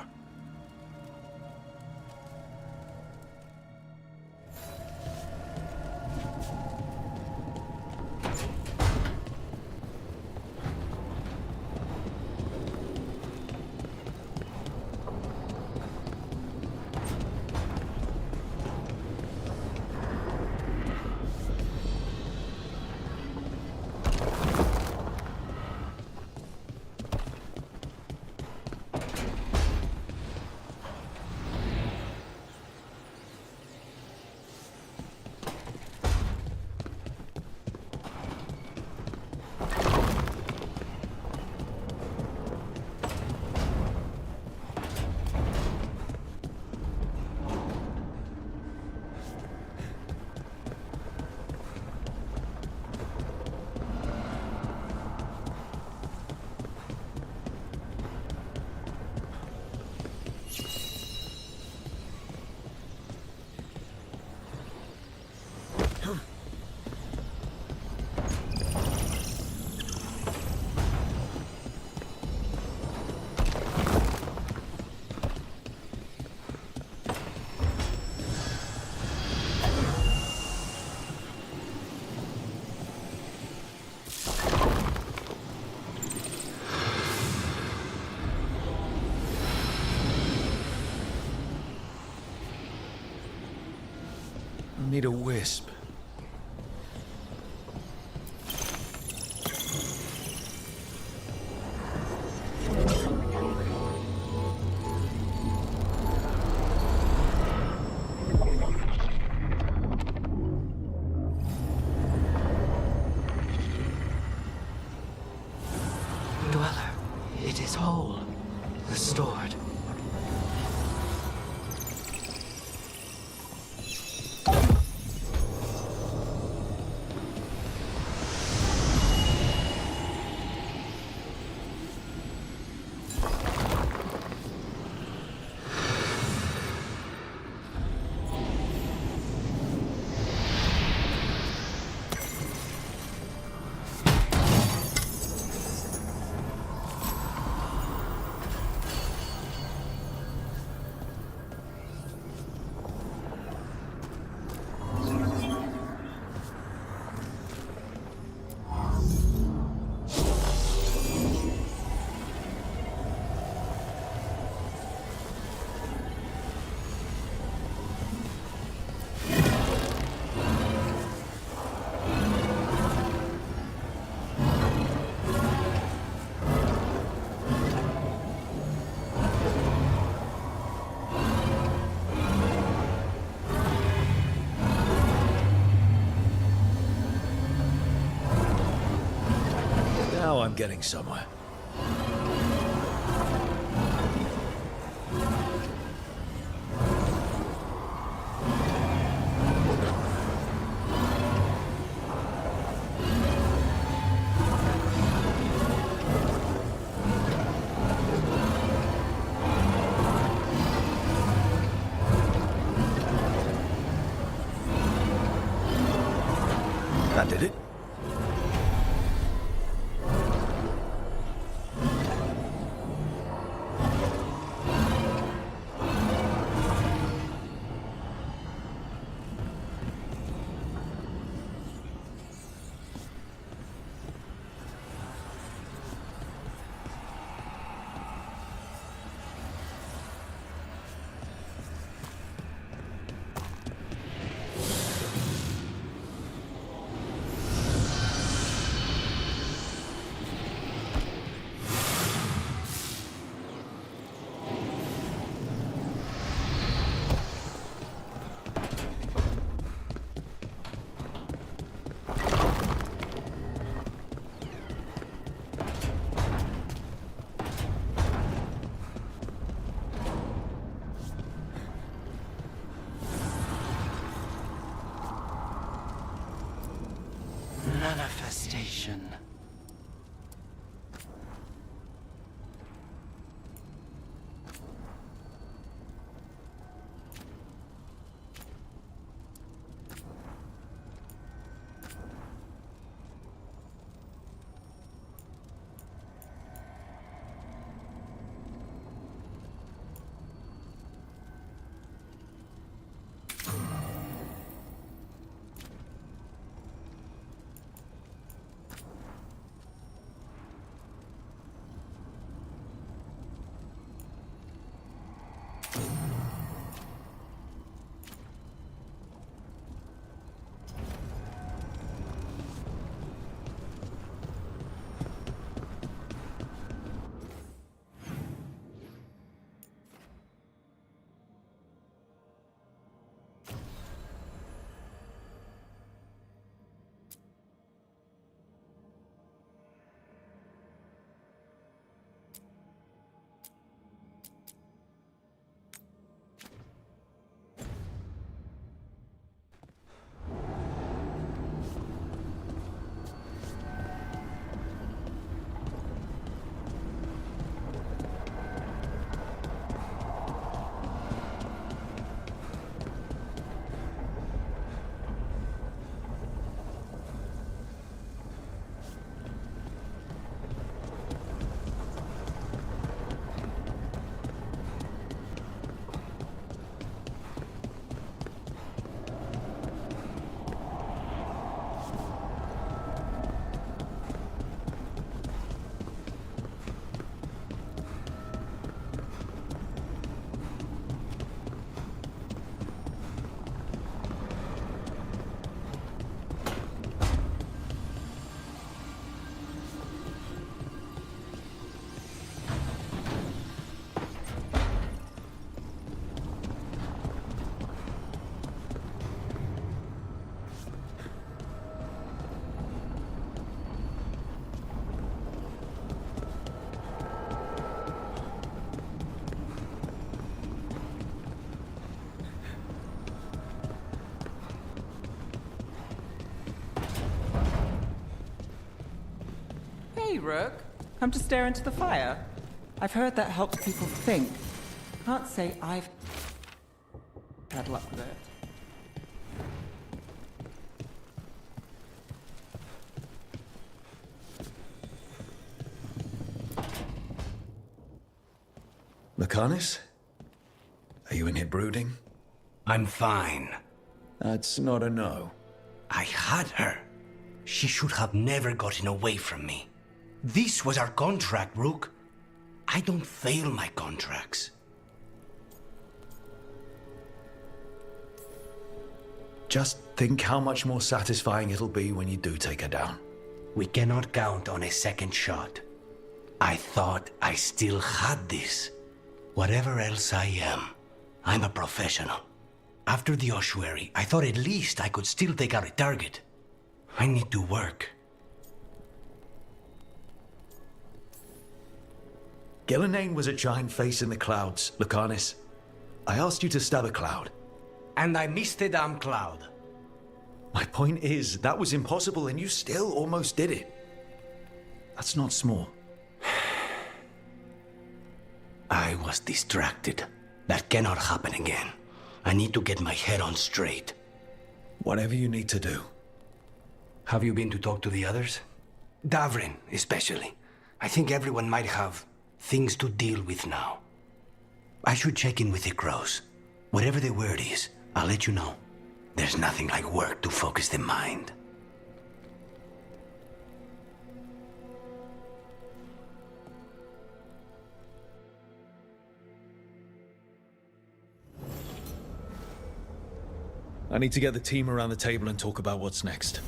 Need a wisp. Dweller, it is whole, restored. Now I'm getting somewhere. That did it. Manifestation. Hey, Rook. Come to stare into the fire. I've heard that helps people think. Can't say I've had luck with it. Mechanis? Are you in here brooding? I'm fine. That's not a no. I had her. She should have never gotten away from me. This was our contract, Rook. I don't fail my contracts. Just think how much more satisfying it'll be when you do take her down. We cannot count on a second shot. I thought I still had this. Whatever else I am, I'm a professional. After the ossuary, I thought at least I could still take out a target. I need to work. Gillenane was a giant face in the clouds, Lucanus. I asked you to stab a cloud. And I missed the damn cloud. My point is, that was impossible and you still almost did it. That's not small. I was distracted. That cannot happen again. I need to get my head on straight. Whatever you need to do. Have you been to talk to the others? Davrin, especially. I think everyone might have things to deal with now. I should check in with the crows. Whatever the word is, I'll let you know. There's nothing like work to focus the mind. I need to get the team around the table and talk about what's next.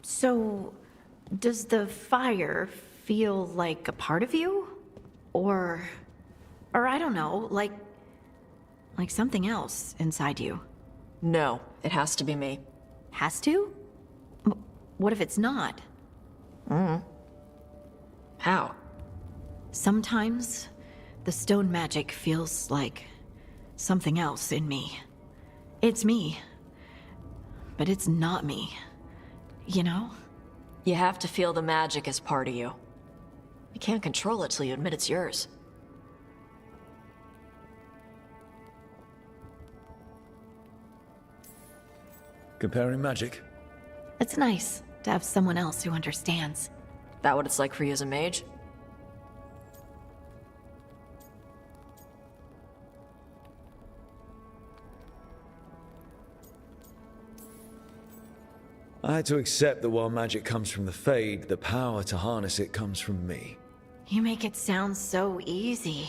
So, does the fire feel like a part of you? Or I don't know, like something else inside you? No, it has to be me. Has to? What if it's not? How? Sometimes the stone magic feels like something else in me. It's me, but it's not me. You know? You have to feel the magic as part of you. You can't control it till you admit it's yours. Comparing magic? It's nice to have someone else who understands. That what it's like for you as a mage? I had to accept that while magic comes from the Fade, the power to harness it comes from me. You make it sound so easy.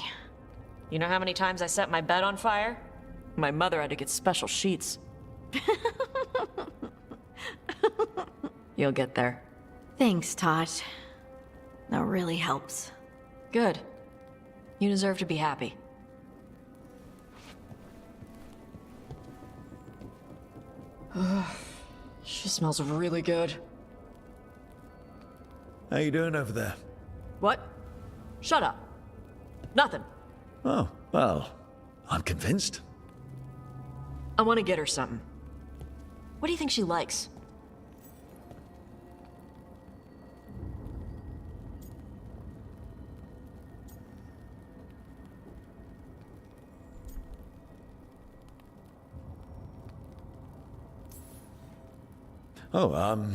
You know how many times I set my bed on fire? My mother had to get special sheets. You'll get there. Thanks, Tosh. That really helps. Good. You deserve to be happy. She smells really good. How you doing over there? What? Shut up. Nothing. Oh, well, I'm convinced. I want to get her something. What do you think she likes? Oh,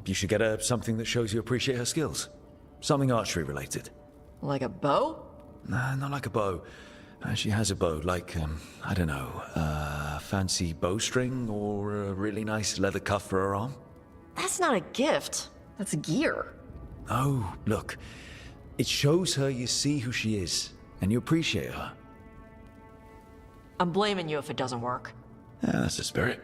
you should get her something that shows you appreciate her skills. Something archery related. Like a bow? Nah, not like a bow. She has a bow, like, I don't know, fancy bowstring or a really nice leather cuff for her arm. That's not a gift. That's gear. Oh, look. It shows her you see who she is, and you appreciate her. I'm blaming you if it doesn't work. Yeah, that's the spirit.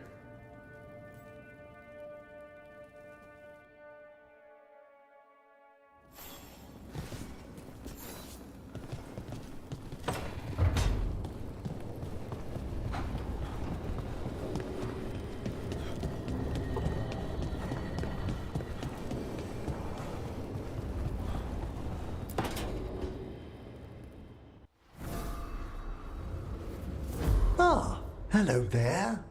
Ah, hello there.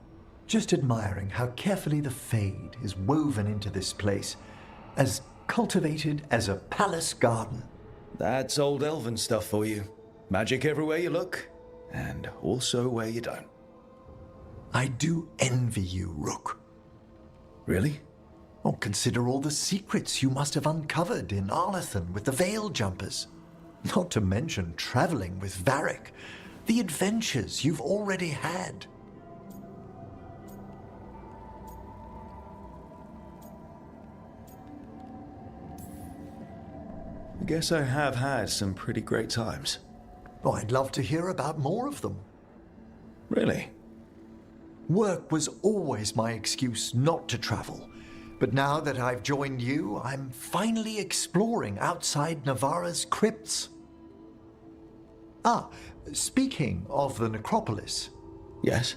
Just admiring how carefully the Fade is woven into this place, as cultivated as a palace garden. That's old elven stuff for you. Magic everywhere you look, and also where you don't. I do envy you, Rook. Really? Oh, consider all the secrets you must have uncovered in Arlathan with the Veil Jumpers. Not to mention traveling with Varric. The adventures you've already had. I guess I have had some pretty great times. Oh, I'd love to hear about more of them. Really? Work was always my excuse not to travel. But now that I've joined you, I'm finally exploring outside Navarra's crypts. Ah, speaking of the necropolis. Yes?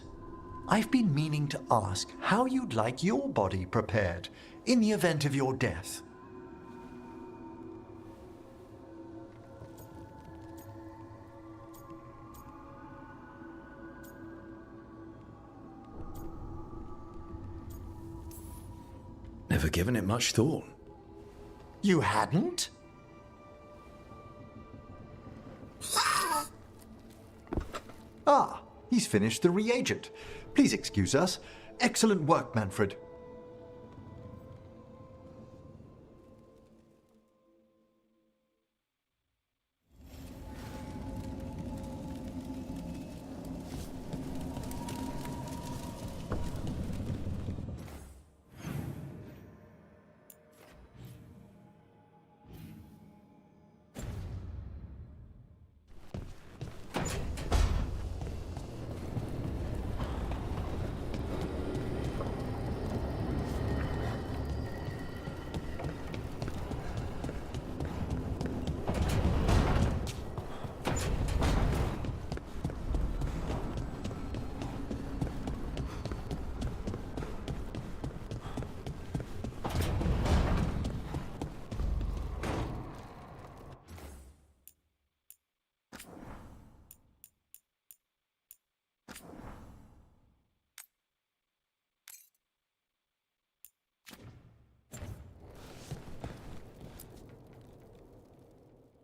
I've been meaning to ask how you'd like your body prepared in the event of your death. Never given it much thought. You hadn't? Ah, he's finished the reagent. Please excuse us. Excellent work, Manfred.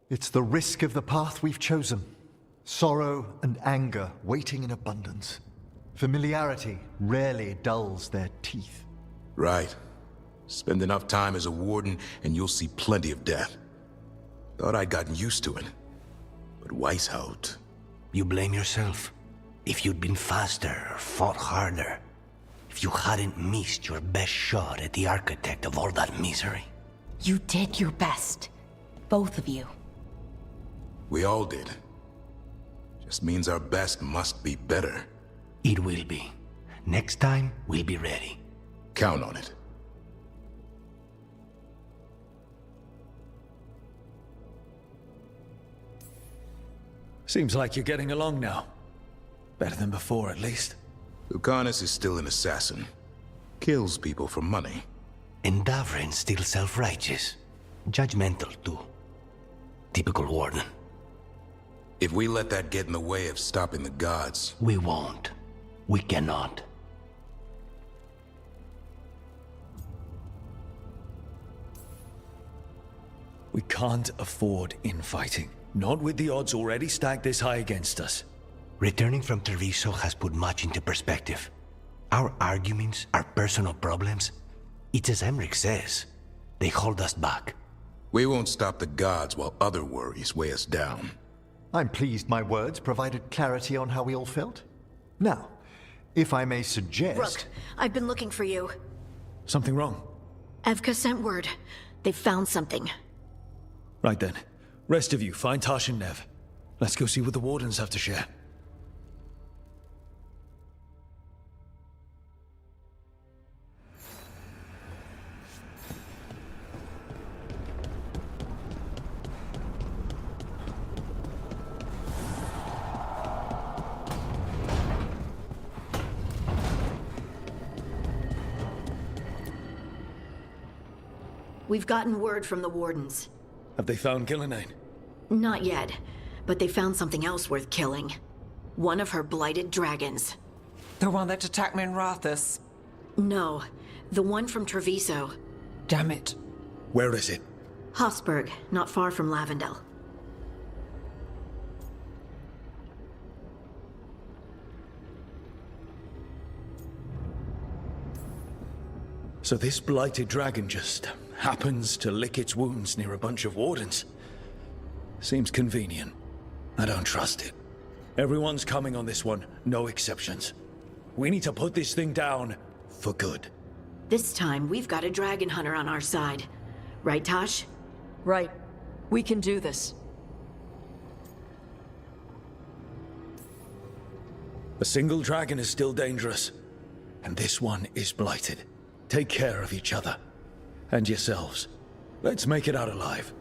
It's the risk of the path we've chosen. Sorrow and anger waiting in abundance. Familiarity rarely dulls their teeth. Right. Spend enough time as a warden and you'll see plenty of death. Thought I'd gotten used to it. But Weishaupt... You blame yourself. If you'd been faster or fought harder. If you hadn't missed your best shot at the architect of all that misery. You did your best. Both of you. We all did. Just means our best must be better. It will be. Next time, we'll be ready. Count on it. Seems like you're getting along now. Better than before, at least. Lucanus is still an assassin. Kills people for money. And Davrin's still self-righteous. Judgmental, too. Typical warden. If we let that get in the way of stopping the gods... We won't. We cannot. We can't afford infighting. Not with the odds already stacked this high against us. Returning from Treviso has put much into perspective. Our arguments, our personal problems, it's as Emmerich says. They hold us back. We won't stop the gods while other worries weigh us down. I'm pleased my words provided clarity on how we all felt. Now, if I may suggest... Rook, I've been looking for you. Something wrong? Evka sent word. They found something. Right then. Rest of you, find Tash and Nev. Let's go see what the Wardens have to share. We've gotten word from the Wardens. Have they found Gillenane? Not yet, but they found something else worth killing. One of her blighted dragons. The one that attacked me in Rathus? No, the one from Treviso. Damn it. Where is it? Hofsburg, not far from Lavendel. So this blighted dragon just happens to lick its wounds near a bunch of Wardens. Seems convenient. I don't trust it. Everyone's coming on this one, no exceptions. We need to put this thing down for good. This time, we've got a dragon hunter on our side. Right, Tosh? Right. We can do this. A single dragon is still dangerous, and this one is blighted. Take care of each other. And yourselves. Let's make it out alive.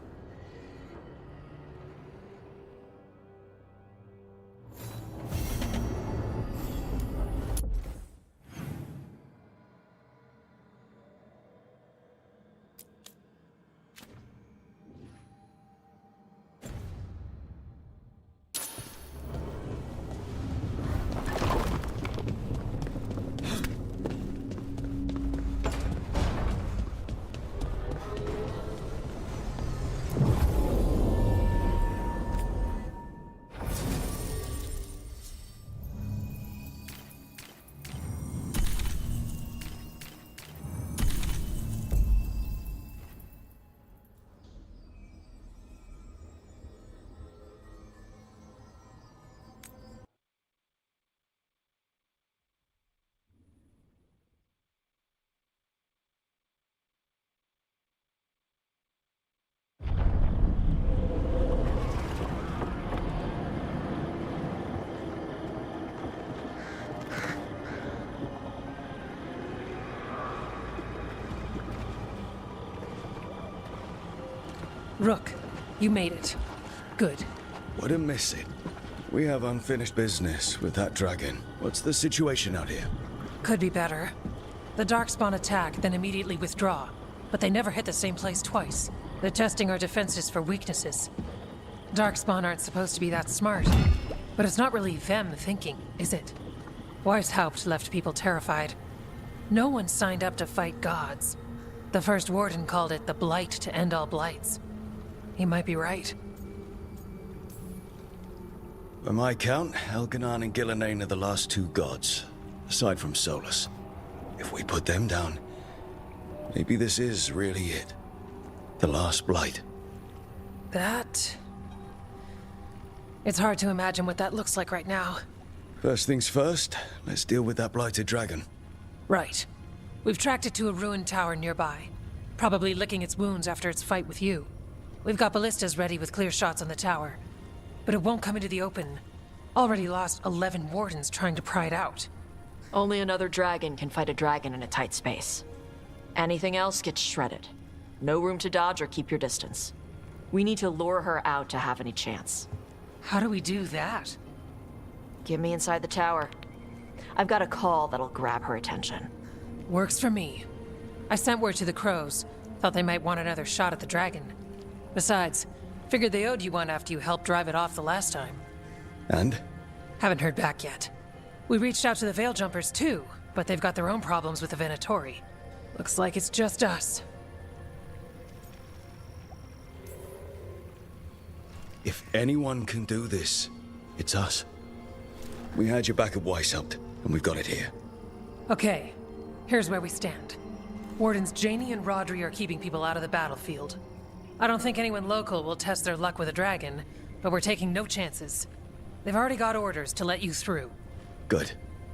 Rook, you made it. Good. Wouldn't miss it. We have unfinished business with that dragon. What's the situation out here? Could be better. The Darkspawn attack, then immediately withdraw. But they never hit the same place twice. They're testing our defenses for weaknesses. Darkspawn aren't supposed to be that smart. But it's not really them thinking, is it? Weishaupt left people terrified. No one signed up to fight gods. The first warden called it the blight to end all blights. He might be right. By my count, Elganon and Gillenane are the last two gods, aside from Solus. If we put them down, maybe this is really it. The last blight. That... It's hard to imagine what that looks like right now. First things first, let's deal with that blighted dragon. Right. We've tracked it to a ruined tower nearby. Probably licking its wounds after its fight with you. We've got ballistas ready with clear shots on the tower. But it won't come into the open. Already lost 11 wardens trying to pry it out. Only another dragon can fight a dragon in a tight space. Anything else gets shredded. No room to dodge or keep your distance. We need to lure her out to have any chance. How do we do that? Get me inside the tower. I've got a call that'll grab her attention. Works for me. I sent word to the crows. Thought they might want another shot at the dragon. Besides, figured they owed you one after you helped drive it off the last time. And? Haven't heard back yet. We reached out to the Veil Jumpers too, but they've got their own problems with the Venatori. Looks like it's just us. If anyone can do this, it's us. We had your back at Weishaupt, and we've got it here. Okay, here's where we stand. Wardens Janey and Rodri are keeping people out of the battlefield. I don't think anyone local will test their luck with a dragon, but we're taking no chances. They've already got orders to let you through. Good.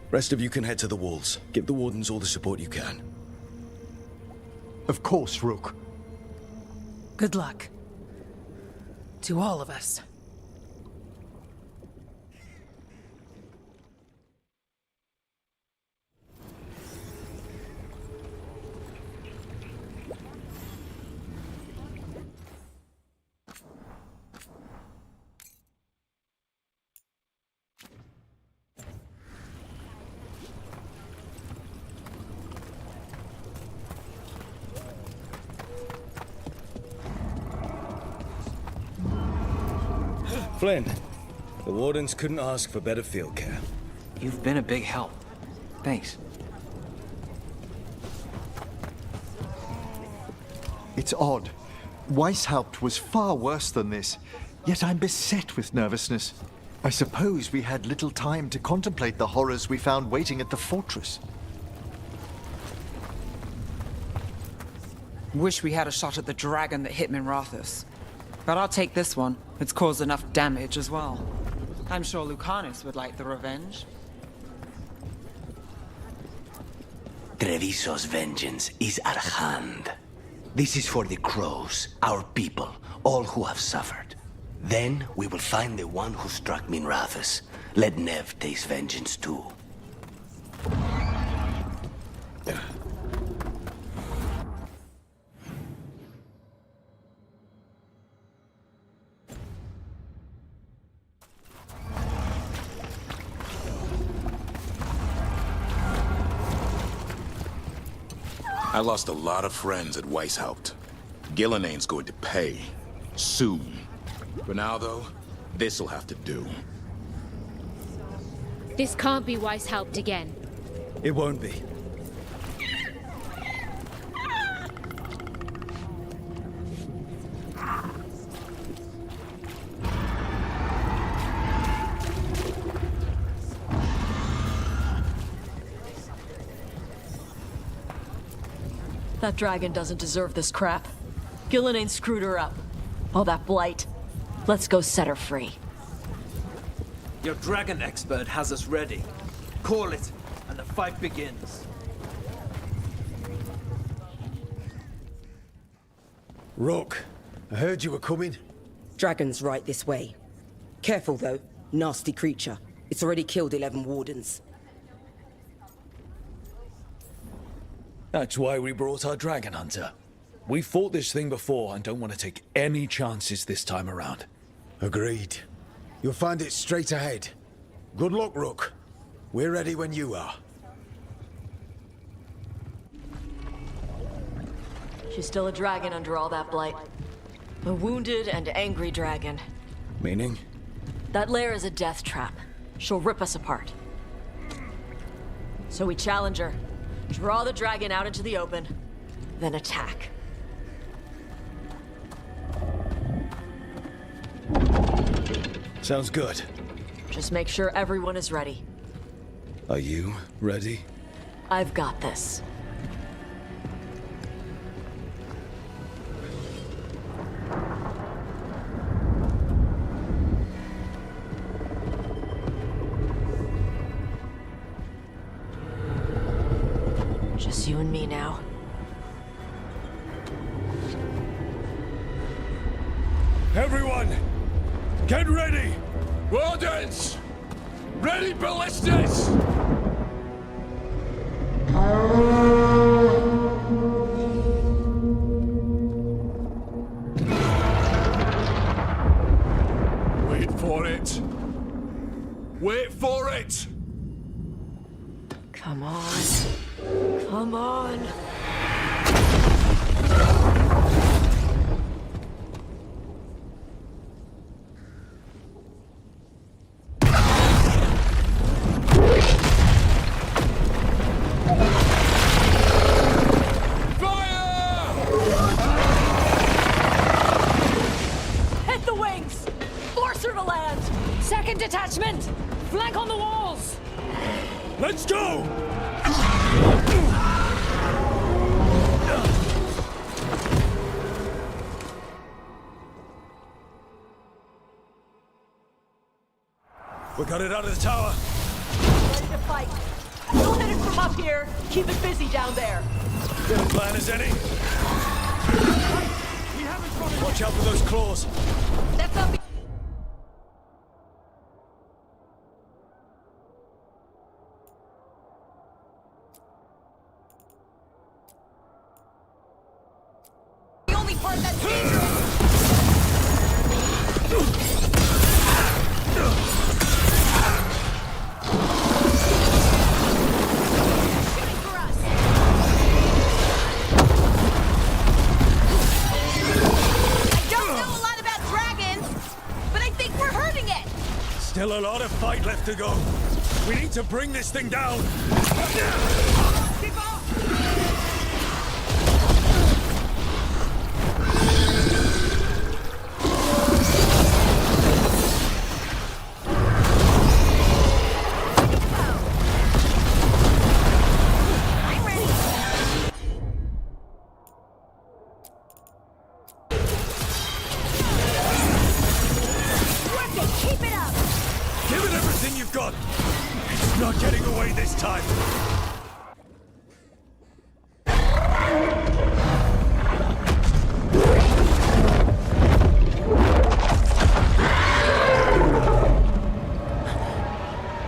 Rest of you can head to the walls. Give the Wardens all the support you can. Of course, Rook. Good luck. To all of us. Flynn, the Wardens couldn't ask for better field care. You've been a big help. Thanks. It's odd. Weishaupt was far worse than this, yet I'm beset with nervousness. I suppose we had little time to contemplate the horrors we found waiting at the fortress. Wish we had a shot at the dragon that hit Minrathous. But I'll take this one. It's caused enough damage as well. I'm sure Lucanus would like the revenge. Treviso's vengeance is at hand. This is for the crows, our people, all who have suffered. Then we will find the one who struck Minrathous. Let Nev taste vengeance too. I lost a lot of friends at Weishaupt. Gillenane's going to pay. Soon. For now, though, this'll have to do. This can't be Weishaupt again. It won't be. That dragon doesn't deserve this crap. Gillenane screwed her up. All that blight. Let's go set her free. Your dragon expert has us ready. Call it, and the fight begins. Rook, I heard you were coming. Dragon's right this way. Careful, though. Nasty creature. It's already killed 11 wardens. That's why we brought our dragon hunter. We fought this thing before and don't want to take any chances this time around. Agreed. You'll find it straight ahead. Good luck, Rook. We're ready when you are. She's still a dragon under all that blight. A wounded and angry dragon. Meaning? That lair is a death trap. She'll rip us apart. So we challenge her. Draw the dragon out into the open, then attack. Sounds good. Just make sure everyone is ready. Are you ready? I've got this. Just you and me now. Everyone, get ready! Wardens! Ready ballistas! Wait for it. Wait for it! Come on. Come on. Let's go! We got it out of the tower. Ready to fight. We'll hit it from up here. Keep it busy down there. Good plan as any. Watch out for those claws. That's not. The only part that's dangerous. Still a lot of fight left to go. We need to bring this thing down. It's not getting away this time.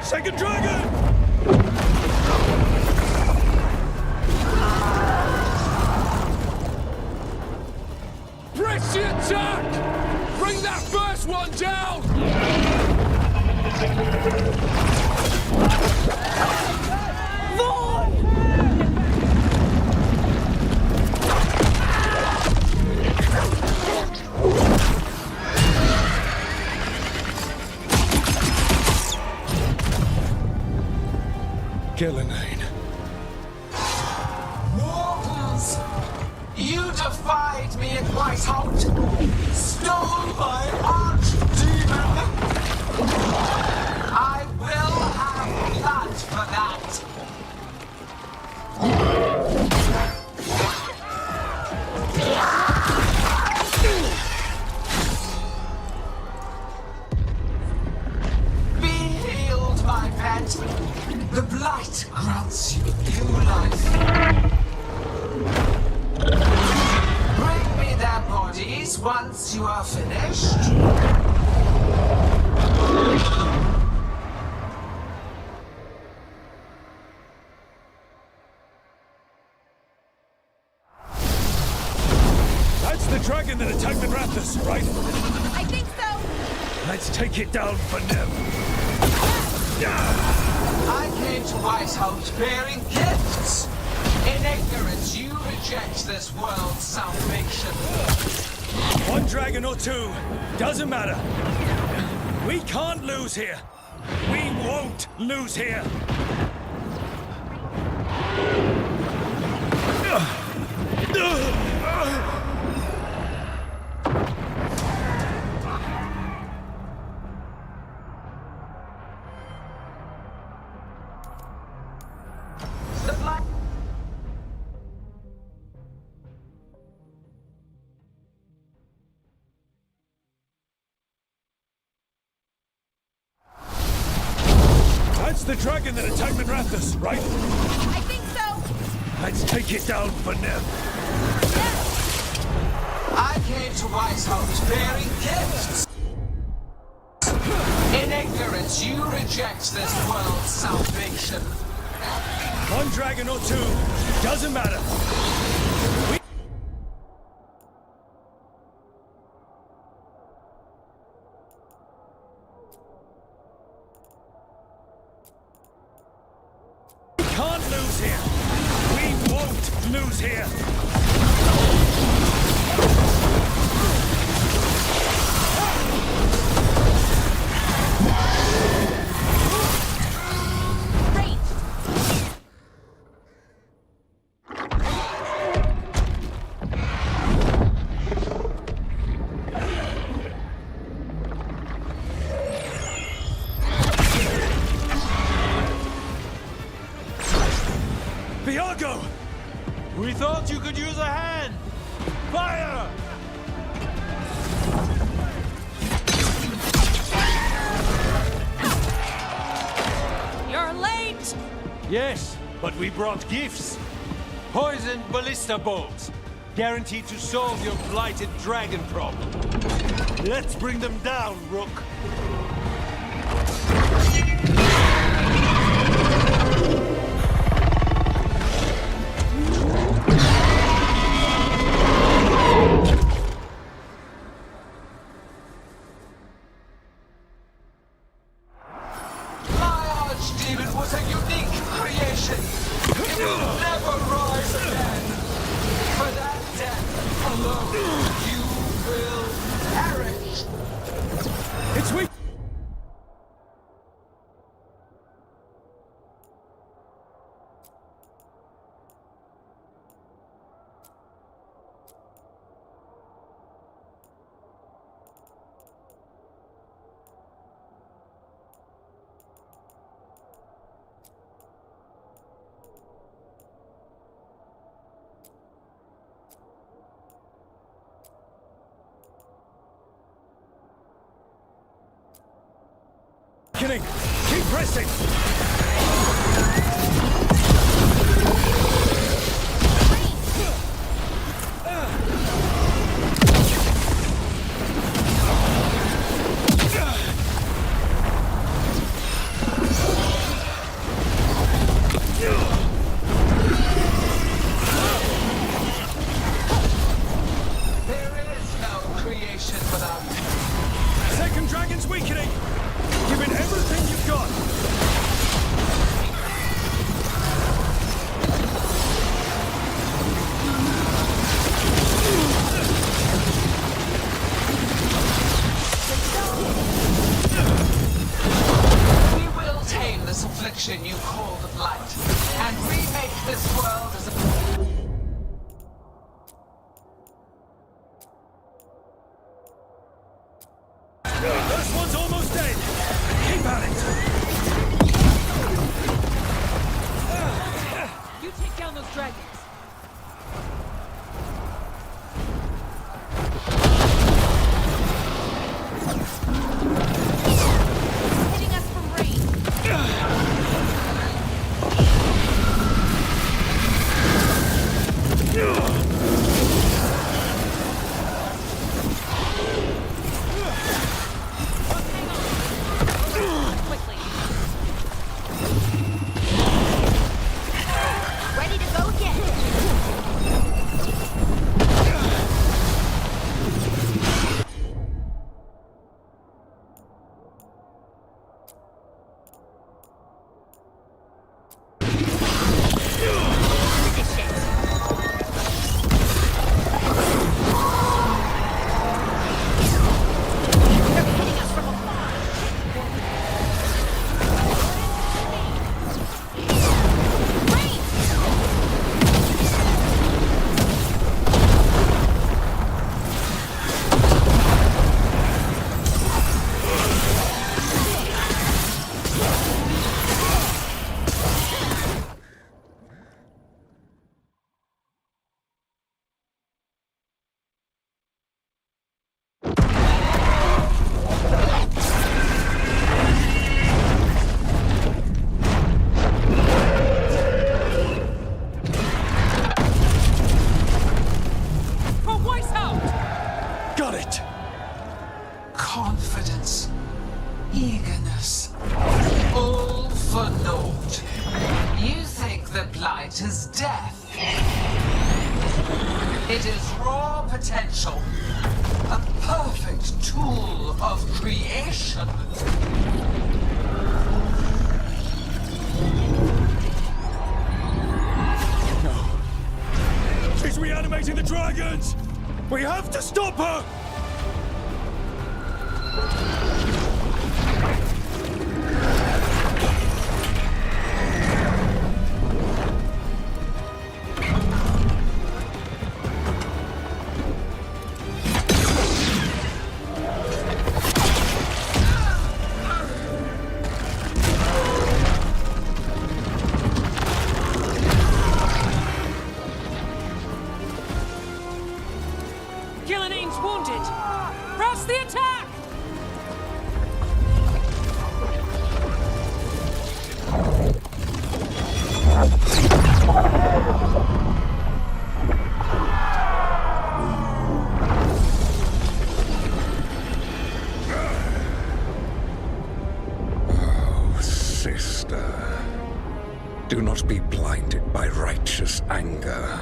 Second dragon! Press the attack! Bring that first one down! Gillenane. Mortals! You defied me at Whitehout! Stole my archdemon! I will have blood for that! Be healed, my pet! The blight grants you new life. Bring me their bodies once you are finished. That's the dragon that attacked the Raptors, right? I think so. Let's take it down for Nev. I came to Whitehout bearing gifts. In ignorance, you reject this world's salvation. One dragon or two, doesn't matter. We can't lose here. We won't lose here. That's the dragon that attacked the Raptors, right? I think so. Let's take it down for Nev. I came to Whitehout bearing gifts. In ignorance, you reject this world's salvation. One dragon or two, doesn't matter. We can't lose here. We won't lose here. Fire! You're late! Yes, but we brought gifts. Poisoned ballista bolts. Guaranteed to solve your blighted dragon problem. Let's bring them down, Rook. My archdemon was a unique creation. It will never rise again. For that death alone, you will perish. It's weak. Keep pressing! There is no creation without Second dragon's weakening! Give it everything you've got! We will tame this affliction you call the Blight, and remake this world as a... This one's almost dead! Keep at it! You take down those dragons. Hitting us from range. Quickly. Ready to go again. Confidence, eagerness, all for naught. You think the Blight is death. It is raw potential, a perfect tool of creation. She's reanimating the dragons! We have to stop her! Gillening's wounded! Press the attack! Oh, sister. Do not be blinded by righteous anger.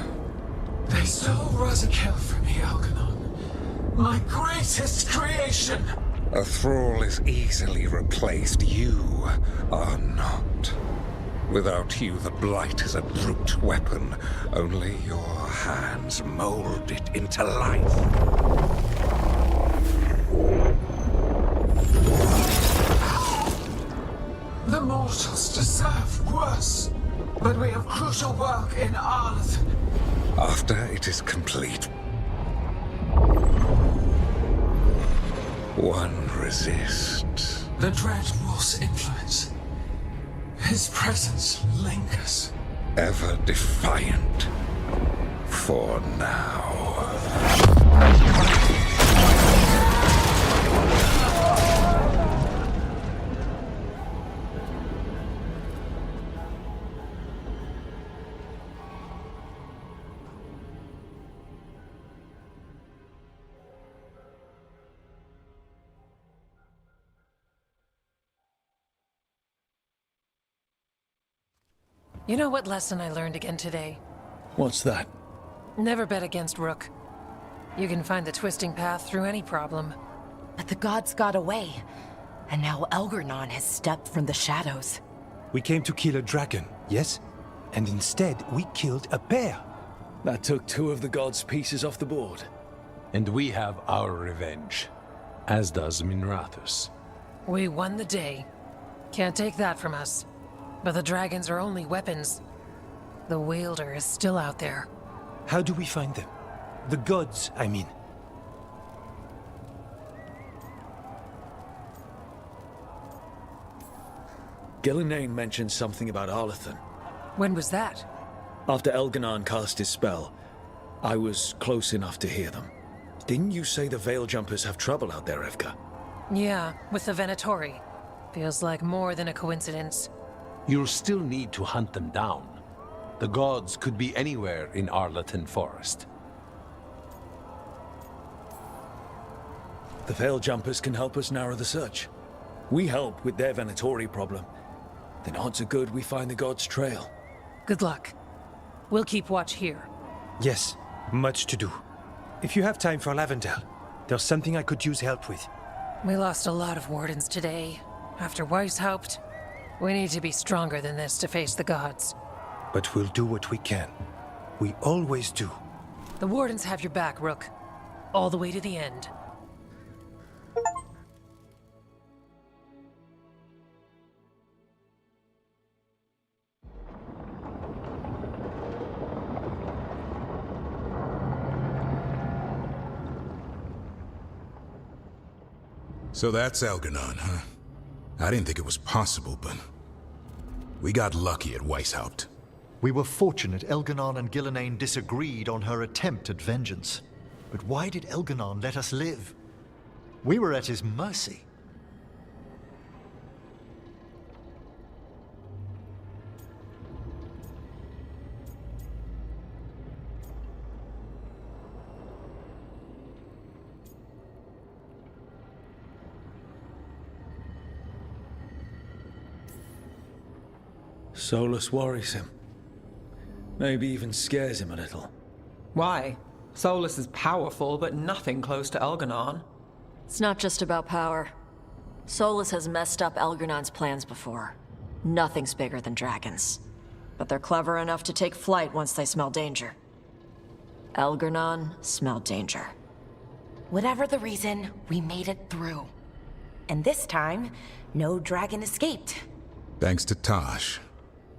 They stole Razikel from me, Algernon. My greatest creation! A thrall is easily replaced. You are not. Without you, the Blight is a brute weapon. Only your hands mold it into life. The mortals deserve worse. But we have crucial work in Arlathan. After it is complete, one resists. The Dread Wolf's influence. His presence lingers. Ever defiant. For now. You know what lesson I learned again today? What's that? Never bet against Rook. You can find the twisting path through any problem. But the gods got away, and now Elgernon has stepped from the shadows. We came to kill a dragon, yes? And instead, we killed a bear. That took 2 of the gods' pieces off the board. And we have our revenge, as does Minrathus. We won the day. Can't take that from us. But the dragons are only weapons. The wielder is still out there. How do we find them? The gods, I mean. Gillenane mentioned something about Arlathan. When was that? After Elgernon cast his spell, I was close enough to hear them. Didn't you say the Veil Jumpers have trouble out there, Evka? Yeah, with the Venatori. Feels like more than a coincidence. You'll still need to hunt them down. The gods could be anywhere in Arlathan Forest. The Veil Jumpers can help us narrow the search. We help with their Venatori problem. Then odds are good we find the gods' trail. Good luck. We'll keep watch here. Yes, much to do. If you have time for Lavendel, there's something I could use help with. We lost a lot of wardens today. After Weishaupt, we need to be stronger than this to face the gods. But we'll do what we can. We always do. The wardens have your back, Rook. All the way to the end. So that's Algernon, huh? I didn't think it was possible, but we got lucky at Weishaupt. We were fortunate Elgernon and Gillenane disagreed on her attempt at vengeance. But why did Elgernon let us live? We were at his mercy. Solus worries him. Maybe even scares him a little. Why? Solus is powerful, but nothing close to Elgernon. It's not just about power. Solus has messed up Elgernon's plans before. Nothing's bigger than dragons. But they're clever enough to take flight once they smell danger. Elgernon smelled danger. Whatever the reason, we made it through. And this time, no dragon escaped. Thanks to Tosh.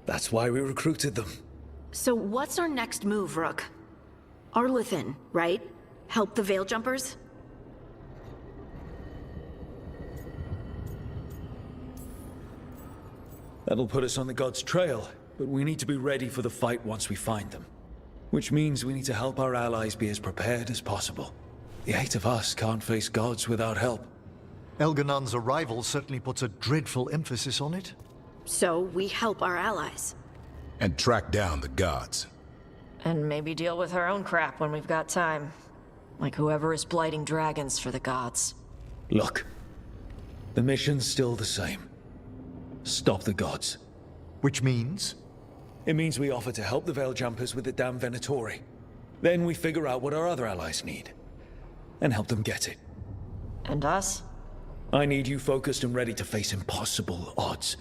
That's why we recruited them. So what's our next move, Rook? Arlathan, right? Help the Veil Jumpers? That'll put us on the gods' trail, but we need to be ready for the fight once we find them. Which means we need to help our allies be as prepared as possible. The 8 of us can't face gods without help. Elganon's arrival certainly puts a dreadful emphasis on it. So we help our allies. And track down the gods. And maybe deal with our own crap when we've got time. Like whoever is blighting dragons for the gods. Look, the mission's still the same. Stop the gods. Which means? It means we offer to help the Veil Jumpers with the damn Venatori. Then we figure out what our other allies need. And help them get it. And us? I need you focused and ready to face impossible odds.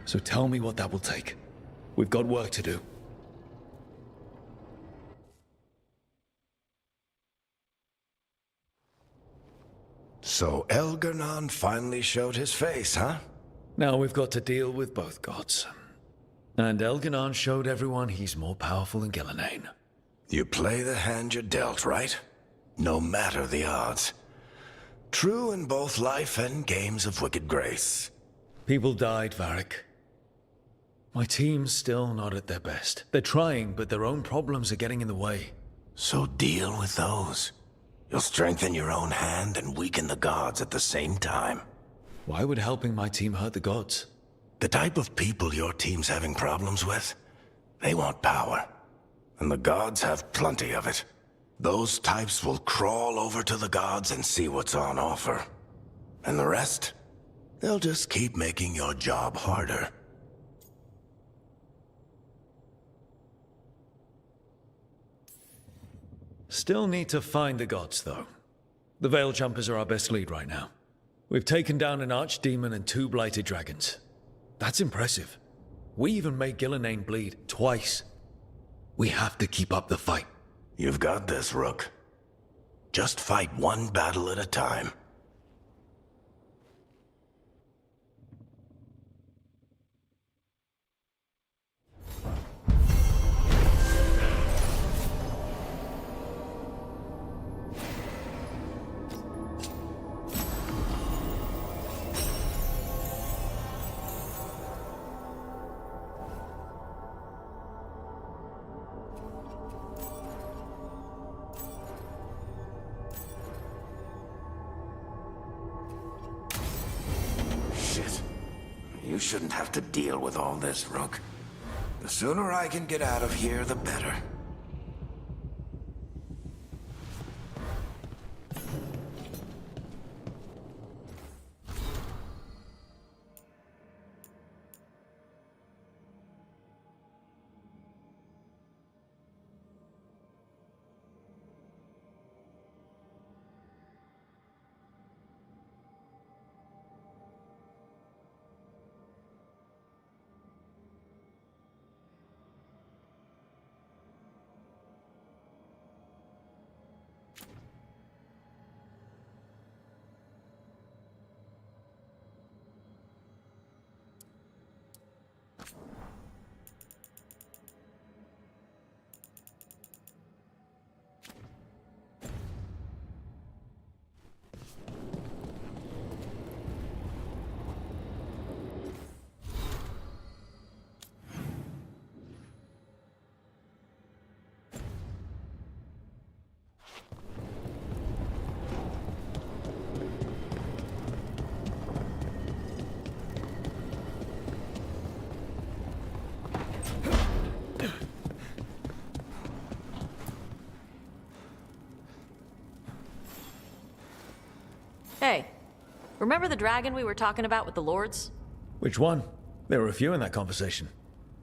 So tell me what that will take. We've got work to do. So Elgarnon finally showed his face, huh? Now we've got to deal with both gods. And Elganon showed everyone he's more powerful than Gillenane. You play the hand you're dealt, right? No matter the odds. True in both life and games of wicked grace. People died, Varric. My team's still not at their best. They're trying, but their own problems are getting in the way. So deal with those. You'll strengthen your own hand and weaken the gods at the same time. Why would helping my team hurt the gods? The type of people your team's having problems with, they want power. And the gods have plenty of it. Those types will crawl over to the gods and see what's on offer. And the rest, they'll just keep making your job harder. Still need to find the gods, though. The Veil Jumpers are our best lead right now. We've taken down an archdemon and 2 blighted dragons. That's impressive. We even made Gillenane bleed twice. We have to keep up the fight. You've got this, Rook. Just fight one battle at a time. You shouldn't have to deal with all this, Rook. The sooner I can get out of here, the better. Hey, remember the dragon we were talking about with the lords? Which one? There were a few in that conversation.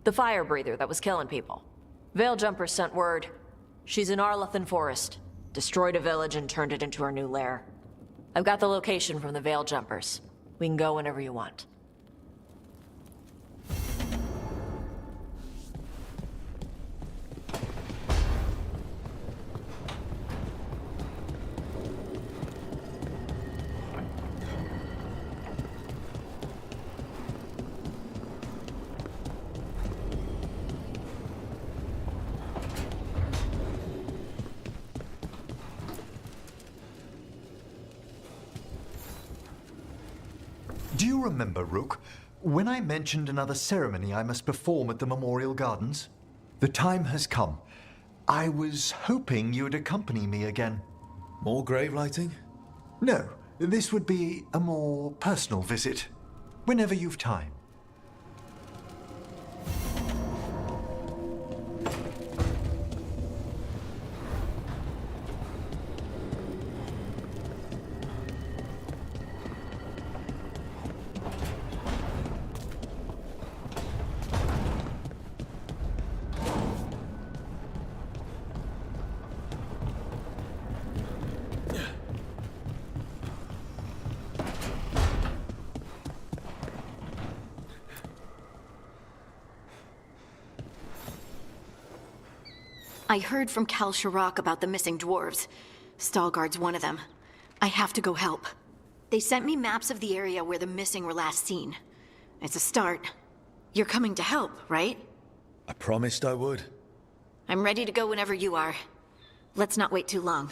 The fire breather that was killing people. Veil Jumpers sent word. She's in Arlathan Forest. Destroyed a village and turned it into her new lair. I've got the location from the Veil Jumpers. We can go whenever you want. Do you remember, Rook, when I mentioned another ceremony I must perform at the Memorial Gardens? The time has come. I was hoping you'd accompany me again. More grave lighting? No, this would be a more personal visit. Whenever you've time. I heard from Cal Shirak about the missing dwarves. Stalguard's one of them. I have to go help. They sent me maps of the area where the missing were last seen. It's a start. You're coming to help, right? I promised I would. I'm ready to go whenever you are. Let's not wait too long.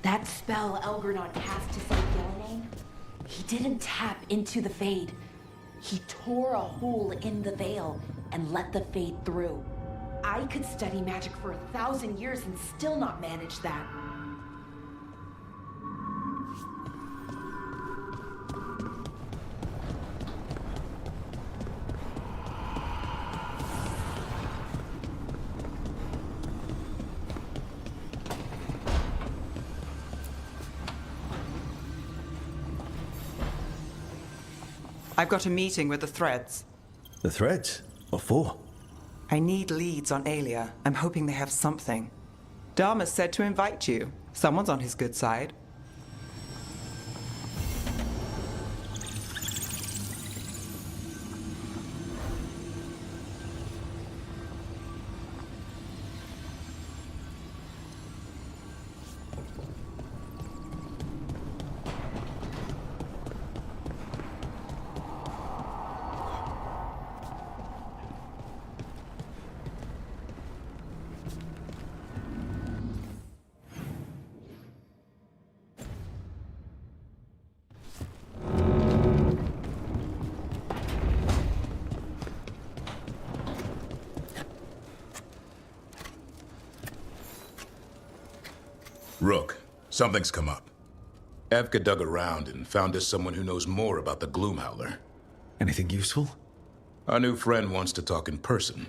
That spell Elgernot cast to save Gillian, he didn't tap into the Fade. He tore a hole in the veil and let the Fade through. I could study magic for 1,000 years and still not manage that. I've got a meeting with the Threads. The Threads? What for? I need leads on Aelia. I'm hoping they have something. Dharma said to invite you. Someone's on his good side. Rook, something's come up. Evka dug around and found us someone who knows more about the Gloomhowler. Anything useful? Our new friend wants to talk in person.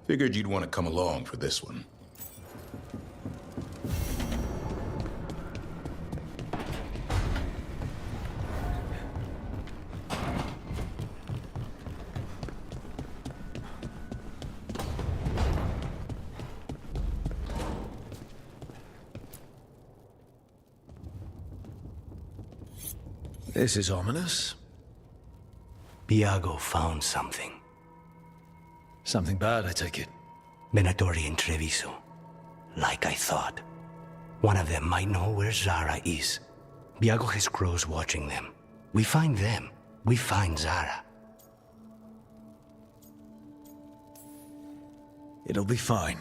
Figured you'd want to come along for this one. This is ominous. Biago found something. Something bad, I take it. Venatori and Treviso. Like I thought. One of them might know where Zara is. Biago has crows watching them. We find them. We find Zara. It'll be fine.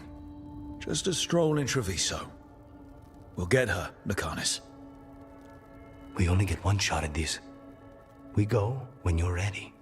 Just a stroll in Treviso. We'll get her, Lucanus. We only get one shot at this. We go when you're ready.